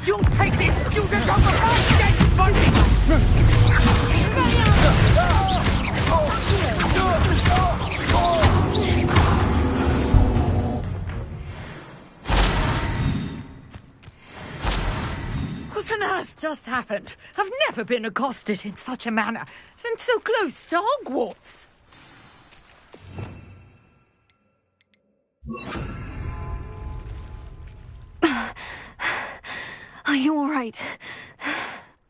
You'll take this student on the right dead body! What on earth just happened? I've never been accosted in such a manner, and so close to Hogwarts. Are you all right?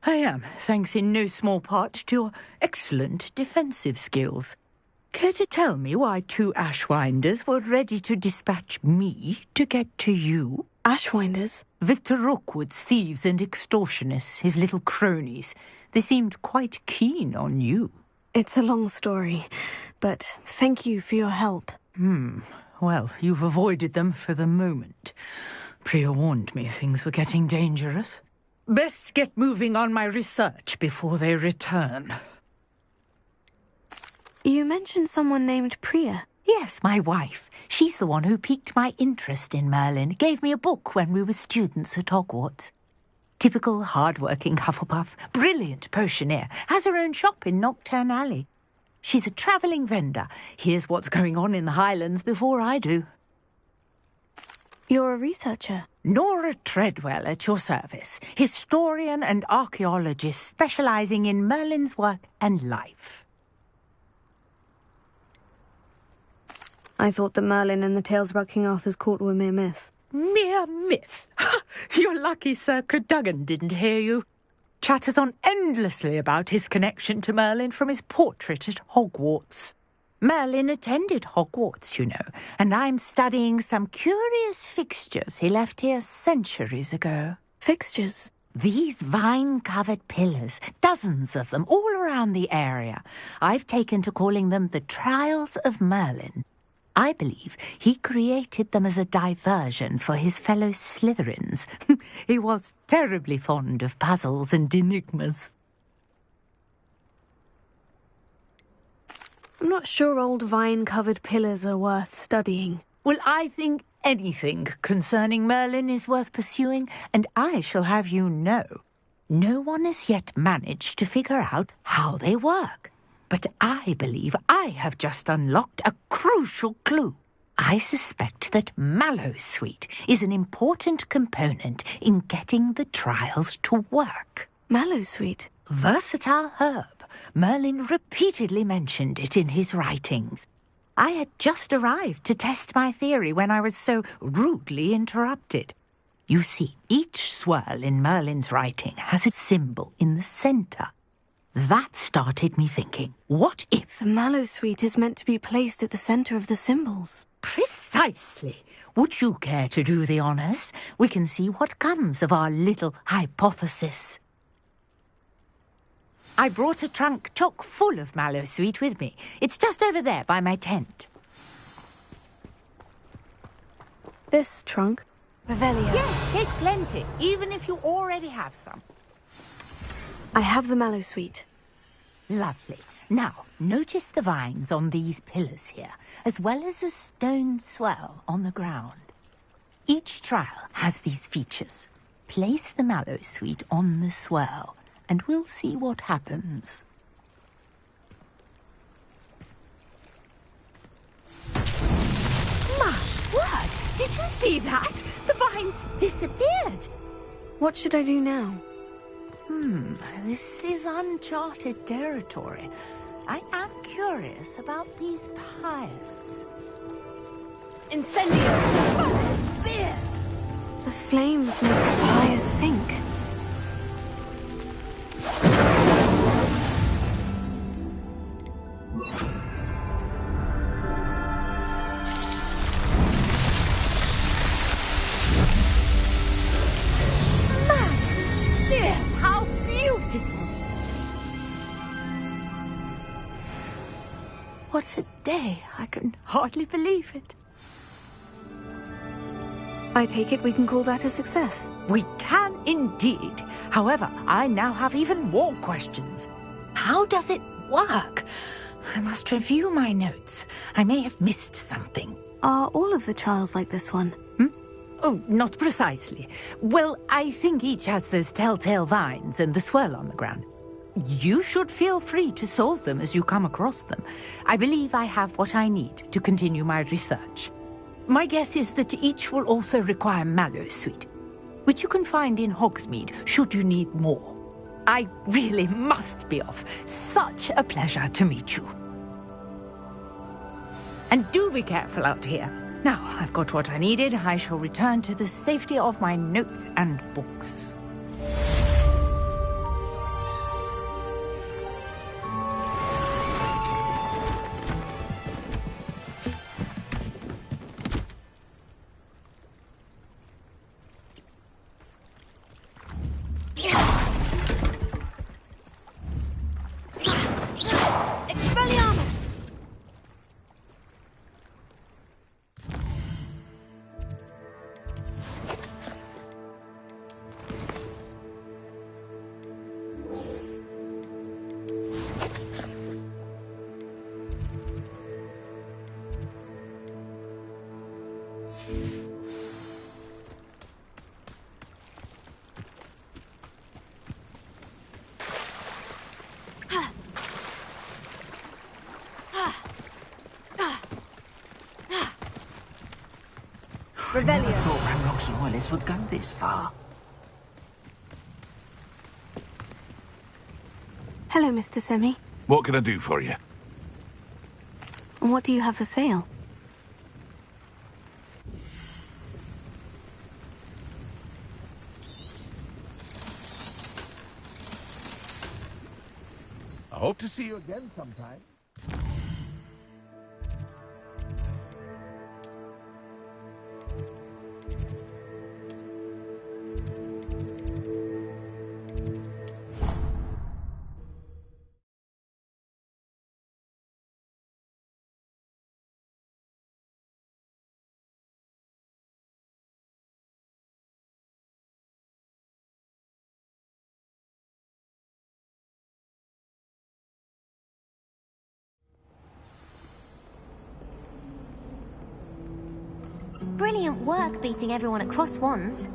I am, thanks in no small part to your excellent defensive skills. Care to tell me why two Ashwinders were ready to dispatch me to get to you? Ashwinders? Victor Rookwood's thieves and extortionists, his little cronies. They seemed quite keen on you. It's a long story, but thank you for your help. Well, you've avoided them for the moment. Priya warned me things were getting dangerous. Best get moving on my research before they return. You mentioned someone named Priya. Yes, my wife. She's the one who piqued my interest in Merlin. Gave me a book when we were students at Hogwarts. Typical hard-working Hufflepuff. Brilliant potioneer. Has her own shop in Nocturne Alley. She's a travelling vendor. Hears what's going on in the Highlands before I do. You're a researcher? Nora Treadwell at your service, historian and archaeologist specializing in Merlin's work and life. I thought that Merlin and the tales about King Arthur's court were mere myth. Mere myth? You're lucky Sir Cadogan didn't hear you. Chatters on endlessly about his connection to Merlin from his portrait at Hogwarts. Merlin attended Hogwarts, you know, and I'm studying some curious fixtures he left here centuries ago. Fixtures? These vine-covered pillars, dozens of them, all around the area. I've taken to calling them the Trials of Merlin. I believe he created them as a diversion for his fellow Slytherins. He was terribly fond of puzzles and enigmas. I'm not sure old vine-covered pillars are worth studying. Well, I think anything concerning Merlin is worth pursuing, and I shall have you know, no one has yet managed to figure out how they work. But I believe I have just unlocked a crucial clue. I suspect that Mallowsweet is an important component in getting the trials to work. Mallowsweet? Versatile herb. Merlin repeatedly mentioned it in his writings. I had just arrived to test my theory when I was so rudely interrupted. You see, each swirl in Merlin's writing has a symbol in the centre. That started me thinking, what if... The Mallowsweet is meant to be placed at the centre of the symbols. Precisely. Would you care to do the honours? We can see what comes of our little hypothesis. I brought a trunk chock full of Mallowsweet with me. It's just over there by my tent. This trunk? Revelio. Yes, take plenty, even if you already have some. I have the Mallowsweet. Lovely. Now, notice the vines on these pillars here, as well as a stone swell on the ground. Each trial has these features. Place the Mallowsweet on the swell, and we'll see what happens. My word! Did you see that? The vines disappeared. What should I do now? This is uncharted territory. I am curious about these pyres. Incendio! The flames make the pyres sink. What a day! I can hardly believe it. I take it we can call that a success. We can indeed. However, I now have even more questions. How does it work? I must review my notes. I may have missed something. Are all of the trials like this one? Oh, not precisely. Well, I think each has those telltale vines and the swirl on the ground. You should feel free to solve them as you come across them. I believe I have what I need to continue my research. My guess is that each will also require Mallowsweet, which you can find in Hogsmeade should you need more. I really must be off. Such a pleasure to meet you. And do be careful out here. Now I've got what I needed, I shall return to the safety of my notes and books. Revelio. Never thought Ranrock's loyalists would go this far. Hello, Mr. Semi. What can I do for you? And what do you have for sale? I hope to see you again sometime. Brilliant work beating everyone at cross wands.